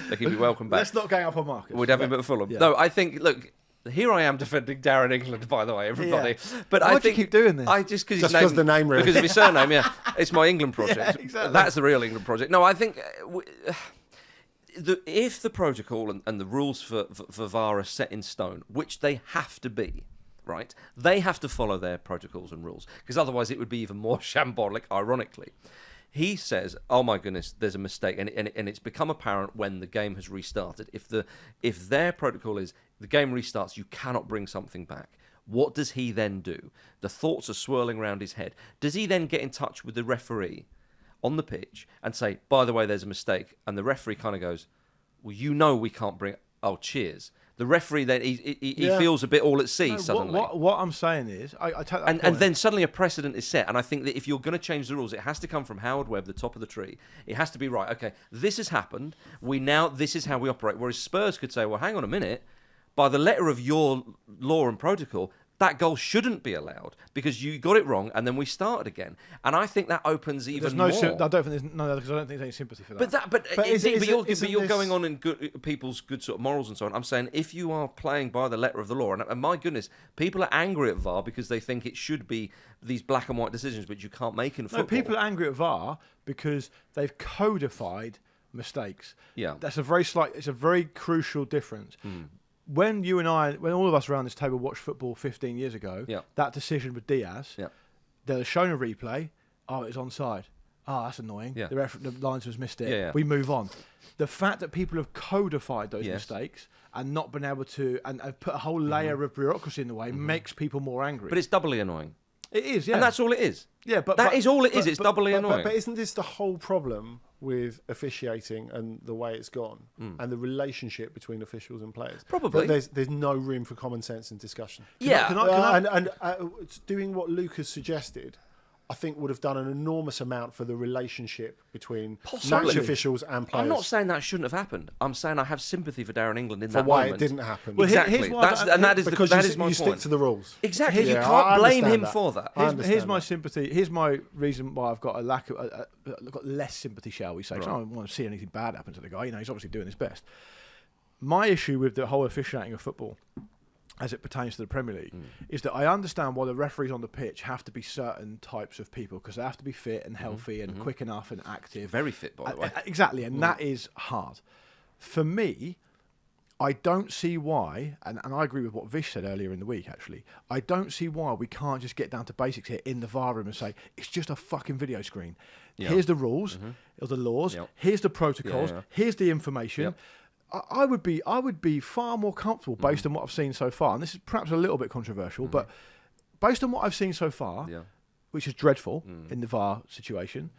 They could be welcome back. Let's not gang up on Marcus. We'd have him at Fulham. Yeah. No, I think. Look, here I am defending Darren England, by the way, everybody. Yeah. But why do you keep doing this? Just because the name, really. Because of his surname. Yeah, it's my England project. Yeah, exactly. That's the real England project. No, I think. If the protocol and the rules for VAR are set in stone, which they have to be, right? They have to follow their protocols and rules, because otherwise it would be even more shambolic, ironically. He says, "Oh my goodness, there's a mistake," and it's become apparent when the game has restarted. If their protocol is the game restarts, you cannot bring something back. What does he then do? The thoughts are swirling around his head. Does he then get in touch with the referee on the pitch and say, "By the way, there's a mistake," and the referee kind of goes, "Well, we can't bring." Oh, cheers. The referee then he feels a bit all at sea suddenly. What I'm saying is, I take that and then suddenly a precedent is set. And I think that if you're going to change the rules, it has to come from Howard Webb, the top of the tree. It has to be right. Okay, this has happened. This is how we operate. Whereas Spurs could say, well, hang on a minute. By the letter of your law and protocol, that goal shouldn't be allowed because you got it wrong, and then we started again. And I think that opens even more. I don't think there's because I don't think there's any sympathy for that. But you're going on in people's good sort of morals and so on. I'm saying if you are playing by the letter of the law, and my goodness, people are angry at VAR because they think it should be these black and white decisions, which you can't make in football. No, people are angry at VAR because they've codified mistakes. Yeah, it's a very crucial difference. When all of us around this table watched football 15 years ago, that decision with Diaz, they're shown a replay. Oh, it's onside. Oh, that's annoying. Yeah. The lines was missed it. Yeah. We move on. The fact that people have codified those mistakes and not been able to, and have put a whole layer of bureaucracy in the way, makes people more angry. But it's doubly annoying. It is, yeah. And that's all it is. Yeah, that is all it is. It's doubly annoying. But isn't this the whole problem with officiating and the way it's gone and the relationship between officials and players? Probably. There's no room for common sense and discussion. Yeah. Doing what Luke has suggested, I think would have done an enormous amount for the relationship between match officials and players. I'm not saying that shouldn't have happened. I'm saying I have sympathy for Darren England in that why moment. it didn't happen. Well, exactly. That is my point. Stick to the rules. Exactly. You can't blame him for that. Here's my sympathy. Here's my reason why I've got got less sympathy, shall we say? Right. I don't want to see anything bad happen to the guy. He's obviously doing his best. My issue with the whole officiating of football, as it pertains to the Premier League, is that I understand why the referees on the pitch have to be certain types of people because they have to be fit and healthy and quick enough and active. Very fit, by the way. Exactly, and that is hard. For me, I don't see why, and I agree with what Vish said earlier in the week, actually, I don't see why we can't just get down to basics here in the VAR room and say, it's just a fucking video screen. Yeah. Here's the rules, or the laws, here's the protocols, here's the information. I would be far more comfortable based on what I've seen so far, and this is perhaps a little bit controversial, but based on what I've seen so far, which is dreadful in the VAR situation,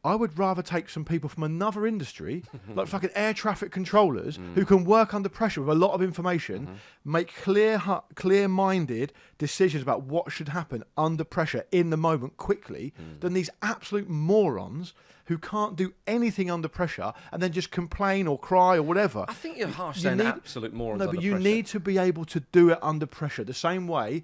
I would rather take some people from another industry, like fucking air traffic controllers, who can work under pressure with a lot of information, make clear-minded decisions about what should happen under pressure in the moment quickly, than these absolute morons who can't do anything under pressure and then just complain or cry or whatever. I think you're harsh saying absolute morons under pressure. No, but you need to be able to do it under pressure. The same way,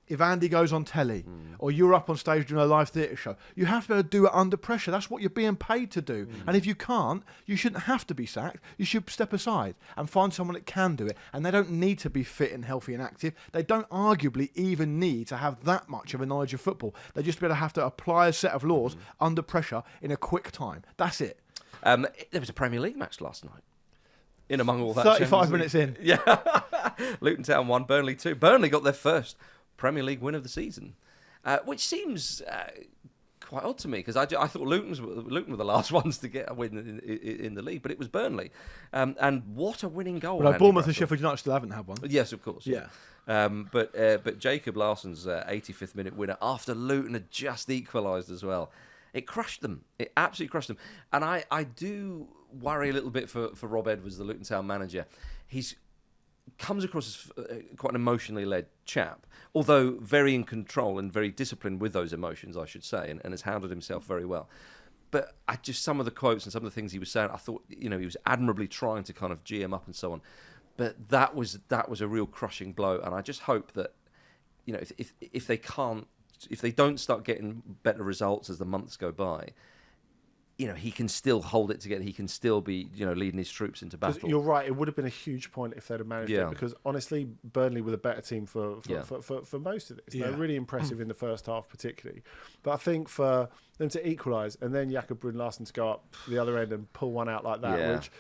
if Andy goes on telly or you're up on stage doing a live theatre show, you have to be able to do it under pressure. That's what you're being paid to do. And if you can't, you shouldn't have to be sacked. You should step aside and find someone that can do it. And they don't need to be fit and healthy and active. They don't arguably even need to have that much of a knowledge of football. They just have to apply a set of laws under pressure in a quick time. That's it. There was a Premier League match last night. In among all that 35 minutes in. Yeah. Luton Town won, Burnley 2. Burnley got their first Premier League win of the season, which seems quite odd to me because I thought Luton were the last ones to get a win in the league, but it was Burnley. And what a winning goal! Well, Bournemouth and Sheffield United still haven't had one. Yes, of course. Yeah. But Jacob Larsson's 85th minute winner after Luton had just equalised as well. It crushed them. It absolutely crushed them. And I do worry a little bit for Rob Edwards, the Luton Town manager. He's comes across as quite an emotionally led chap, although very in control and very disciplined with those emotions, I should say, and has handled himself very well. But some of the quotes and some of the things he was saying, I thought, he was admirably trying to kind of G him up and so on. But that was a real crushing blow, and I just hope that, if they don't start getting better results as the months go by, he can still hold it together. He can still be, leading his troops into battle. You're right. It would have been a huge point if they'd have managed it, because honestly, Burnley were the better team for most of this. They were really impressive in the first half, particularly. But I think for them to equalise and then Jakob Brun Larsen to go up the other end and pull one out like that, which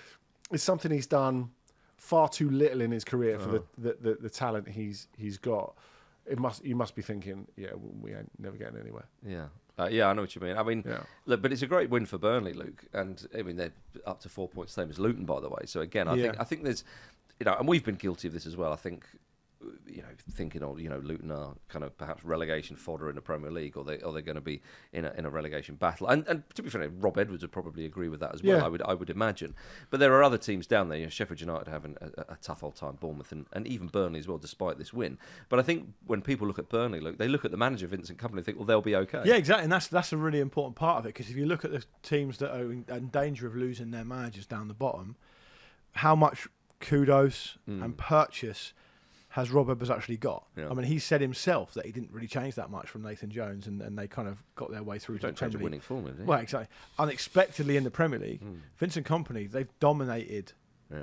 is something he's done far too little in his career for the talent he's got. you must be thinking, we ain't never getting anywhere. Yeah. I know what you mean. I mean, look, but it's a great win for Burnley, Luke. And I mean, they're up to 4 points, same as Luton, by the way. So again, I think there's, and we've been guilty of this as well. I think, thinking, Luton are kind of perhaps relegation fodder in the Premier League, or they're going to be in a relegation battle. And to be fair, Rob Edwards would probably agree with that as well. Yeah. I would imagine. But there are other teams down there. Sheffield United having a tough old time, Bournemouth, and even Burnley as well, despite this win. But I think when people look at Burnley, Luke, they look at the manager Vincent Kompany and think, well, they'll be okay. Yeah, exactly, and that's a really important part of it, because if you look at the teams that are in danger of losing their managers down the bottom, how much kudos and purchase has Rob Edwards actually got? Yeah. I mean, he said himself that he didn't really change that much from Nathan Jones, and they kind of got their way through to the Premier League. Winning formula, do you? Well, exactly. Unexpectedly in the Premier League, Vincent Kompany, they've dominated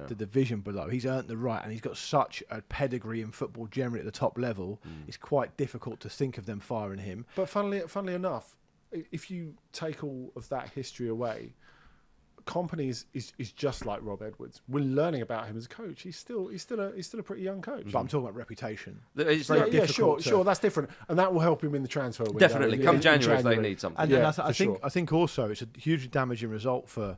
the division below. He's earned the right, and he's got such a pedigree in football generally at the top level. It's quite difficult to think of them firing him. But funnily enough, if you take all of that history away, Kompany is just like Rob Edwards. We're learning about him as a coach. He's still a pretty young coach. But I'm talking about reputation. It's very difficult. Sure, that's different, and that will help him in the transfer window. Definitely, come January if they need something. And I think also it's a hugely damaging result for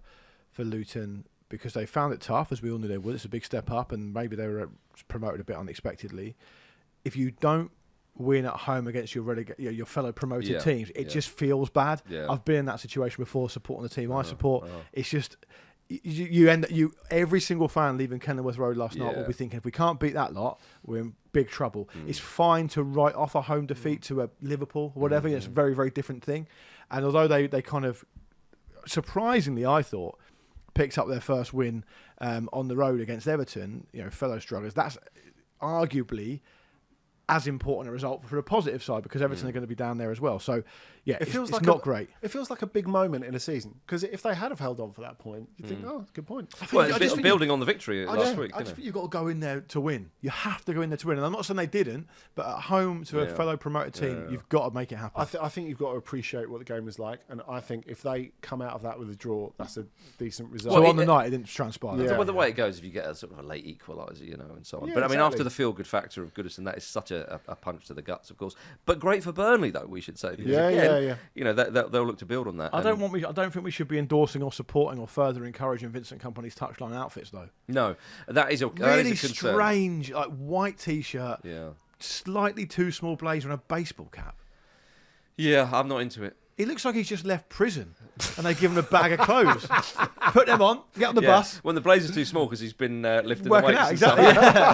Luton, because they found it tough, as we all knew they would. It's a big step up, and maybe they were promoted a bit unexpectedly. If you don't win at home against your fellow promoted teams, it just feels bad. I've been in that situation before, supporting the team I support. It's just you every single fan leaving Kenilworth Road last night will be thinking, if we can't beat that lot, we're in big trouble. It's fine to write off a home defeat to a Liverpool or whatever. It's a very, very different thing. And although they kind of surprisingly, I thought, picked up their first win on the road against Everton, fellow strugglers, that's arguably as important a result for the positive side, because Everton are going to be down there as well. So, it's not great. It feels like a big moment in a season, because if they had have held on for that point, you'd think, good point. It's building on the victory last week. I just think you've got to go in there to win. You have to go in there to win. And I'm not saying they didn't, but at home to a fellow promoted team, you've got to make it happen. I think you've got to appreciate what the game was like, and I think if they come out of that with a draw, that's a decent result. So on the night, it didn't transpire. Well, the way it goes, if you get a sort of a late equaliser, and so on. Yeah, but I mean, exactly. after the feel-good factor of Goodison, that is such a punch to the guts, of course. But great for Burnley, though, we should say. They'll look to build on that. I don't think we should be endorsing or supporting or further encouraging Vincent Kompany's touchline outfits, though. No, that is a really concern. Strange, like white t-shirt, slightly too small blazer, and a baseball cap. Yeah, I'm not into it. He looks like he's just left prison, and they give him a bag of clothes. Put them on, get on the bus. When the blazer's too small because he's been lifting working the weights. Out, exactly.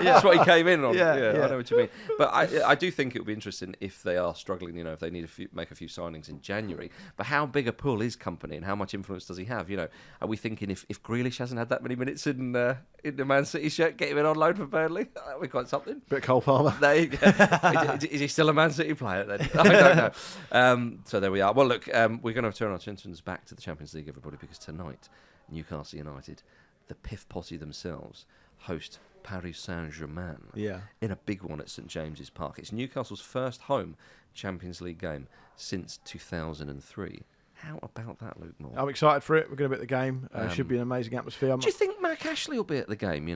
That's what he came in on. Yeah. I know what you mean. But I do think it would be interesting if they are struggling. If they need to make a few signings in January. But how big a pull is Kompany, and how much influence does he have? Are we thinking if Grealish hasn't had that many minutes in the Man City shirt, get him in on loan for Burnley? That would be quite something. Bit Cole Palmer. There you go. Is he still a Man City player then? I don't know. So there we are. Well, look, we're going to turn our attentions back to the Champions League, everybody, because tonight Newcastle United, the Piff Posse themselves, host Paris Saint-Germain in a big one at St James's Park. It's Newcastle's first home Champions League game since 2003. How about that, Luke Moore? I'm excited for it. We're going to be at the game. Should be an amazing atmosphere. Do you think Mark Ashley will be at the game?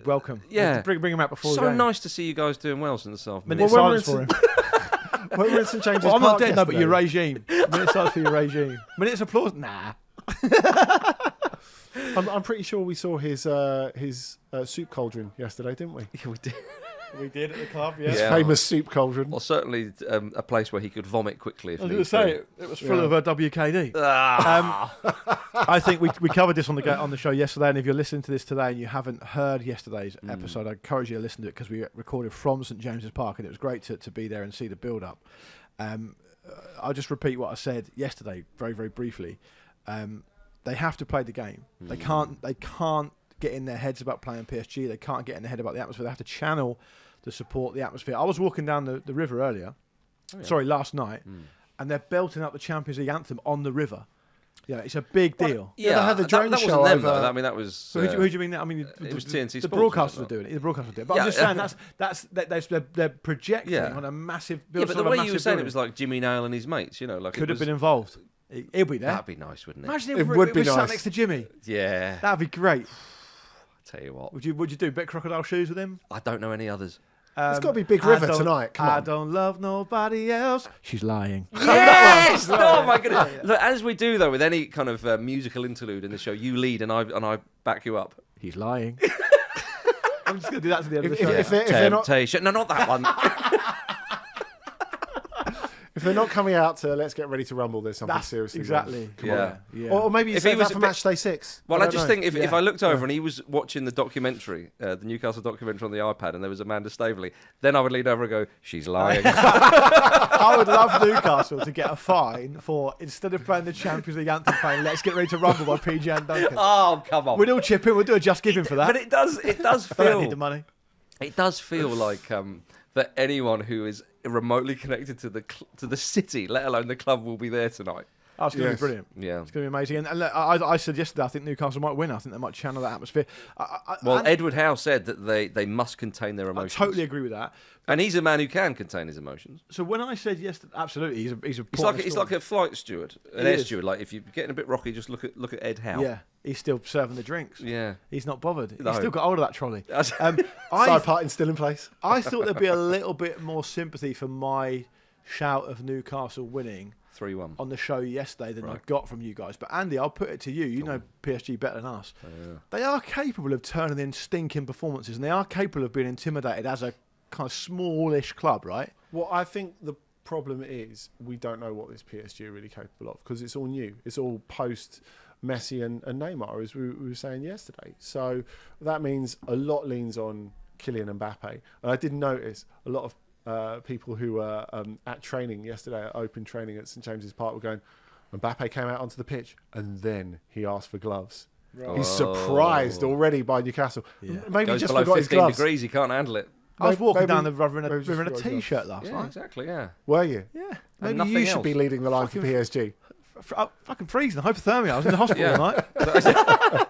Welcome. Yeah, bring him out before the game. So nice to see you guys doing well since this afternoon. Minute silence for him. When we're in St James's I'm Park not dead, yesterday. but your regime. Minutes silence for your regime. Minutes applause? Nah. I'm pretty sure we saw his soup cauldron yesterday, didn't we? Yeah, we did. We did at the club, His famous soup cauldron. Well, certainly a place where he could vomit quickly if I was going to say, it was full of WKD. I think we covered this on the show yesterday, and if you're listening to this today and you haven't heard yesterday's episode, I encourage you to listen to it, because we recorded from St James's Park, and it was great to be there and see the build-up. I'll just repeat what I said yesterday very, very briefly. They have to play the game. They can't get in their heads about playing PSG. They can't get in their head about the atmosphere. They have to channel the support, the atmosphere. I was walking down the river earlier, last night, and they're belting up the Champions League anthem on the river. Yeah, it's a big deal. They had the drone that show wasn't them, over. though. I mean, that was... So who do you mean? I mean, it was TNT the Sports, broadcasters are doing it. The broadcasters are doing it. But I'm just saying they're projecting on a massive... Yeah, but the way you were saying it was like Jimmy Nail and his mates, Could have been involved. He'll be there. That'd be nice, wouldn't it? Imagine if we sat next to Jimmy. Yeah. That'd be great. I'll tell you what. Would you do? Bet crocodile shoes with him? I don't know any others. It's got to be Big River tonight. Come I on. don't love nobody else. She's lying. Yes! Oh my goodness! Look, as we do though with any kind of musical interlude in the show, you lead and I back you up. He's lying. I'm just going to do that to the end of the show. If they're not, Temptation. No, not that one. if they're not coming out to Let's Get Ready to Rumble, there's something seriously exactly. Yeah. Yeah. wrong. Or maybe you If say he was that a for bit- match day 6. Well, I just think if Yeah. I looked over and he was watching the documentary, the Newcastle documentary on the iPad, and there was Amanda Staveley, then I would lean over and go, "She's lying." I would love Newcastle to get a fine for, instead of playing the Champions League anthem, playing Let's Get Ready to Rumble by PG and Duncan. Oh, come on! We'd all chip in. We'll do a Just Give Him for that. But it does I don't need the feel. money. It does feel like that anyone who is remotely connected to the city, let alone the club, will be there tonight. Oh, it's going to Yes. be brilliant. Yeah. It's going to be amazing. And look, I said yesterday, I think Newcastle might win. I think they might channel that atmosphere. Well, and Edward Howe said that they must contain their I emotions. totally agree with that. And he's a man who can contain his emotions. So when I said yesterday, absolutely, he's a He's like a flight steward, an He air is. steward. Like if you're getting a bit rocky, just look at Ed Howe. Yeah, he's still serving the drinks. Yeah. He's not bothered. No. He's still got hold of that trolley. Side I parting still in place. thought there'd be a little bit more sympathy for my shout of Newcastle winning 3-1. on the show yesterday than I Right. got from you guys. But Andy, I'll put it to you. You know PSG better than us. Yeah. They are capable of turning in stinking performances, and they are capable of being intimidated as a kind of smallish club, right? Well, I think the problem is we don't know what this PSG are really capable of because it's all new. It's all post Messi and Neymar, as we were saying yesterday. So that means a lot leans on Kylian Mbappe. And I did notice a lot of people who were at training yesterday, at open training at St James's Park, were going, Mbappe came out onto the pitch and then he asked for gloves. Right. He's surprised already by Newcastle. Yeah. Maybe he Goes just below forgot his 15 gloves. degrees, he can't handle it. I was walking Maybe- down the river in maybe just a forgot his gloves. t-shirt last Yeah, night. exactly. Yeah. Were you? Yeah. Maybe nothing you should else. be leading the line for Fucking- PSG. Fucking freezing, hypothermia. I was in the hospital Yeah. all night.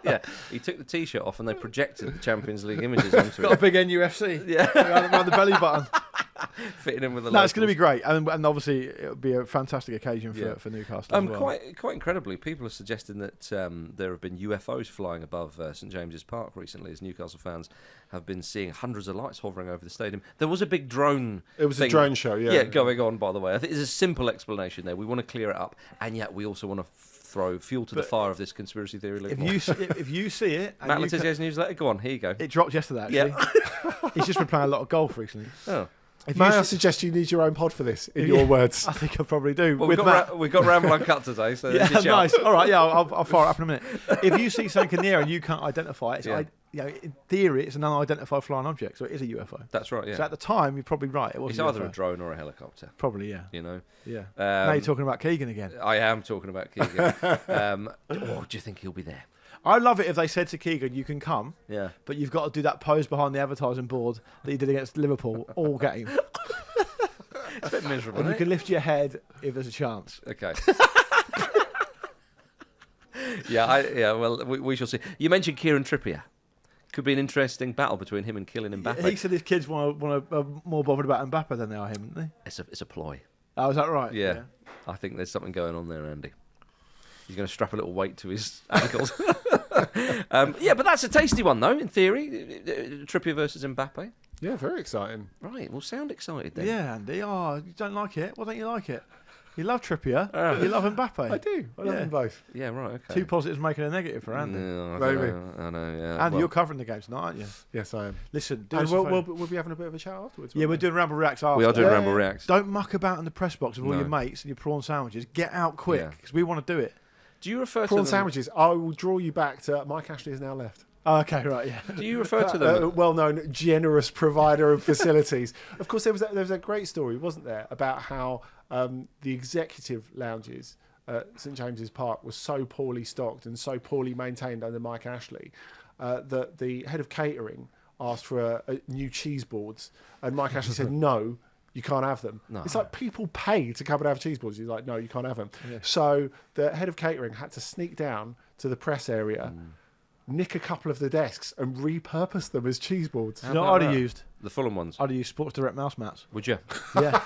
Yeah. He took the T-shirt off and they projected the Champions League images onto Got a it, big NUFC Yeah. around the belly button. fitting in with the. No, it's going to be locals. great, and obviously it'll be a fantastic occasion for Newcastle as well. Quite incredibly, people are suggesting that there have been UFOs flying above St James's Park recently, as Newcastle fans have been seeing hundreds of lights hovering over the stadium. There was a big drone. It was a thing, drone show, yeah. Yeah, going on. By the way, I think there's a simple explanation there. We want to clear it up, and yet we also want to throw fuel to the But fire of this conspiracy theory. If you see it, and Matt you Letizier's newsletter, go on. Here you go. it dropped yesterday. Actually, he's just been playing a lot of golf recently. Oh. If May you I see- suggest you need your own pod for this, in Yeah. your words? I think I probably do. Well, with Matt. we've got Ramble Uncut today, so Yeah, there's your nice. shout. All right, yeah, I'll fire it up in a minute. If you see something near and you can't identify it, in theory, it's an unidentified flying object, so it is a UFO. That's right. So Yeah, at the time, you're probably right. It was it's a either UFO. a drone or a helicopter. Probably, yeah. You know. Yeah. Now you're Um, talking about Keegan again. I am talking about Keegan. Do you think he'll be there? I love it if they said to Keegan, "You can come, Yeah. but you've got to do that pose behind the advertising board that you did against Liverpool all game, It's a bit miserable. and you isn't can lift your head if there's a chance." it? Okay. Well, we shall see. You mentioned Kieran Trippier. Could be an interesting battle between him and Kylian Mbappe. He said his kids are more bothered about Mbappe than they are him, aren't they? It's a ploy. Oh, is that right? Yeah. I think there's something going on there, Andy. He's going to strap a little weight to his ankles. But that's a tasty one, though, in theory. Trippier versus Mbappe. Yeah, very exciting. Right, we'll sound excited then. Yeah, Andy. Oh, you don't like it? Why don't you like it? You love Trippier. You love Mbappe. I do. I love Yeah. them both. Yeah, right, okay. Two positives making a negative for Andy. No, Maybe. I know, yeah. Andy, well, you're covering the game tonight, aren't you? Yes, I am. Listen, do And us a we'll favour. be having a bit of a chat afterwards. Yeah, won't we're doing Ramble Reacts after. we are doing Yeah. Ramble Reacts. Don't muck about in the press box with all No. your mates and your prawn sandwiches. Get out quick, Yeah. because we want to do it. Do you refer to Prawn them? sandwiches. I will draw you back to Mike Ashley is now left. Oh, okay, right, yeah. Do you refer to them? Well-known, generous provider of facilities. Of course, there was a great story, wasn't there, about how the executive lounges at St James's Park were so poorly stocked and so poorly maintained under Mike Ashley that the head of catering asked for a new cheese boards, and Mike Ashley said no. You can't have them. No. It's like people pay to come and have cheese boards. He's like, no, you can't have them. Yeah. So the head of catering had to sneak down to the press area, nick a couple of the desks and repurpose them as cheese boards. You know about what I'd have that? used? The Fulham ones. I'd have used Sports Direct mouse mats. Would you? Yeah.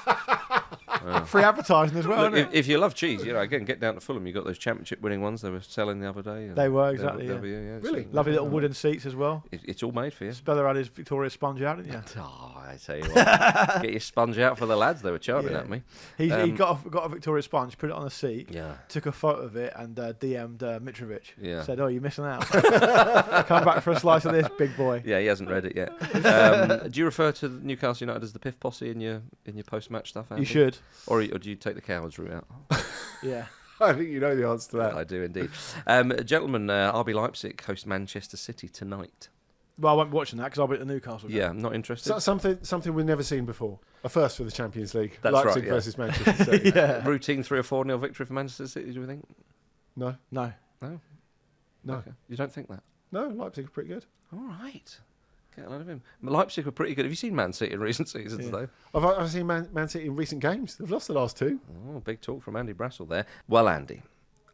Free advertising as well, Look, isn't it? if you love cheese, again, get down to Fulham. You've got those championship-winning ones they were selling the other day. They were, exactly, They'll yeah. be, Really? Lovely little wooden seats as well. It's all made for you. Speller had his Victoria sponge out, didn't you? Oh, I tell you what. Get your sponge out for the lads. They were charming at me. He got a Victoria sponge, put it on a seat, Yeah. took a photo of it, and DM'd Mitrovic. Yeah. Said, "Oh, you're missing out. Come back for a slice of this, big boy." Yeah, he hasn't read it yet. Do you refer to Newcastle United as the Piff Posse in your post-match stuff, Andy? You should. Or do you take the cowards route out? Yeah. I think you know the answer to that. I do indeed. Gentlemen, RB Leipzig host Manchester City tonight. Well, I won't be watching that because I'll be at the Newcastle game. Yeah, I'm not interested. So, something we've never seen before. A first for the Champions League. That's Leipzig right, yeah. versus Manchester City. Yeah. Routine 3 or 4-0 victory for Manchester City, do you think? No. No. No? No. Okay. You don't think that? No, Leipzig are pretty good. All right. Get a load of him. Leipzig were pretty good. Have you seen Man City in recent seasons, Yeah. though? I've seen Man City in recent games. They've lost the last two. Oh, big talk from Andy Brassel there. Well, Andy,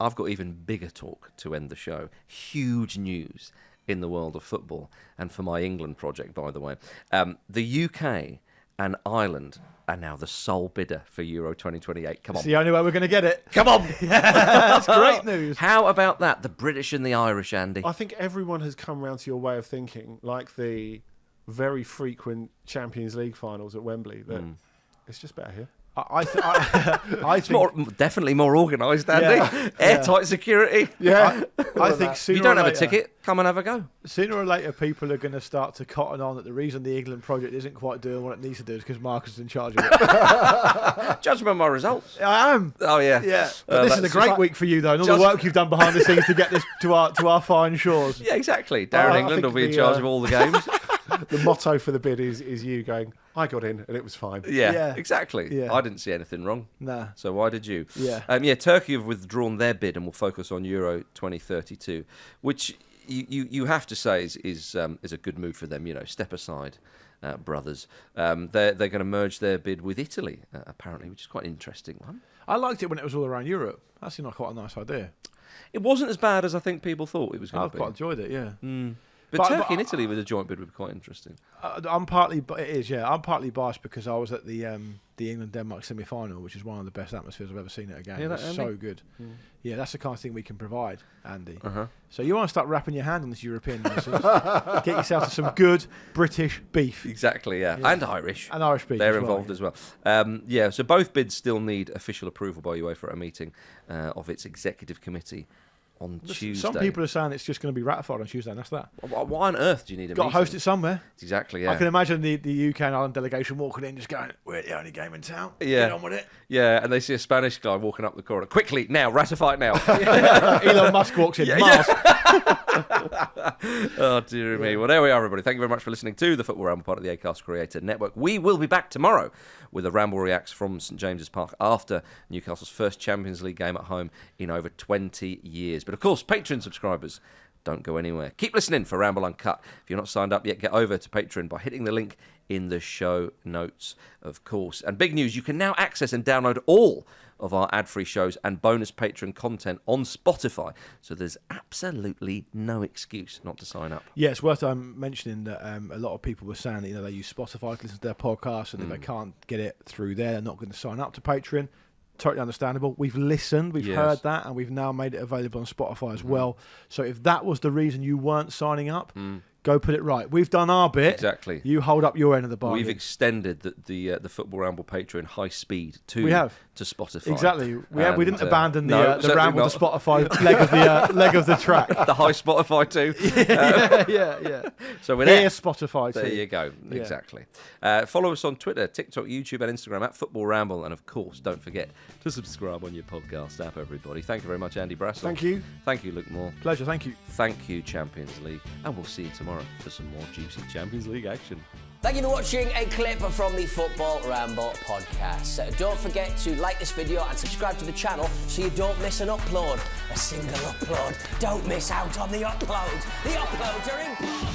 I've got even bigger talk to end the show. Huge news in the world of football, and for my England project, by the way. The UK and Ireland are now the sole bidder for Euro 2028. Come on. It's the only way we're going to get it. Come on. That's great news. How about that? The British and the Irish, Andy. I think everyone has come round to your way of thinking, like the very frequent Champions League finals at Wembley, that it's just better here. I It's think definitely more organised, Andy. Yeah. Airtight security. Yeah. I think If sooner you don't or have a later, ticket, come and have a go. Sooner or later, people are going to start to cotton on that the reason the England project isn't quite doing what it needs to do is because Marcus is in charge of it. Judge by my results. I am. Oh, yeah. Yeah, but this is a that's great just- week for you, though, and all just- the work you've done behind the scenes to get this to our fine shores. Yeah, exactly. Darren I England will think be in the, charge of all the games. The motto for the bid is you going, I got in and it was fine. Yeah, Yeah. exactly. Yeah. I didn't see anything wrong. Nah. So why did you? Yeah. Turkey have withdrawn their bid and will focus on Euro 2032, which you have to say is a good move for them. Step aside, brothers. They're going to merge their bid with Italy, apparently, which is quite an interesting one. I liked it when it was all around Europe. That seemed like quite a nice idea. It wasn't as bad as I think people thought it was I going to be. quite enjoyed it, yeah. But Turkey and Italy with a joint bid would be quite interesting. I'm partly biased because I was at the England-Denmark semi-final, which is one of the best atmospheres I've ever seen at a game. Yeah, It's so good. Yeah, that's the kind of thing we can provide, Andy. Uh-huh. So you want to start wrapping your hand on this European nonsense. Get yourself to some good British beef. Exactly, yeah. And Irish. And Irish beef. They're as well, involved as well. So both bids still need official approval by UEFA at a meeting of its executive committee on Tuesday. Some people are saying it's just going to be ratified on Tuesday, and that's that. Why on earth do you need a Got to meeting? host it somewhere. Exactly, yeah. I can imagine the UK and Ireland delegation walking in, just going, "We're the only game in town. Yeah. Get on with it." Yeah, and they see a Spanish guy walking up the corridor. Quickly, now, ratify it now. Elon Musk walks in. Yeah, Mars. Oh, dear me. Well, there we are, everybody. Thank you very much for listening to the Football Ramble, part of the Acast Creator Network. We will be back tomorrow with a Ramble Reacts from St James's Park after Newcastle's first Champions League game at home in over 20 years. But, of course, Patreon subscribers, don't go anywhere. Keep listening for Ramble Uncut. If you're not signed up yet, get over to Patreon by hitting the link in the show notes, of course. And big news, you can now access and download all of our ad-free shows and bonus Patreon content on Spotify. So there's absolutely no excuse not to sign up. Yeah, it's worth mentioning that a lot of people were saying that they use Spotify to listen to their podcasts, and if they can't get it through there, they're not going to sign up to Patreon. Totally understandable. We've listened, we've heard that, and we've now made it available on Spotify as well. So if that was the reason you weren't signing up, go put it right. We've done our bit. Exactly. You hold up your end of the bargain. We've extended the Football Ramble Patreon high speed to Spotify. Exactly. We didn't abandon no, the Ramble to Spotify leg of the track. The high Spotify too. Yeah. So we're Dear there. Spotify too. There you go. Yeah. Exactly. Follow us on Twitter, TikTok, YouTube, and Instagram at Football Ramble, and of course, don't forget to subscribe on your podcast app. Everybody, thank you very much, Andy Brassel. Thank you. Thank you, Luke Moore. Pleasure. Thank you. Thank you, Champions League, and we'll see you tomorrow for some more juicy Champions League action. Thank you for watching a clip from the Football Ramble podcast. Don't forget to like this video and subscribe to the channel so you don't miss an upload. A single upload. Don't miss out on the uploads. The uploads are important.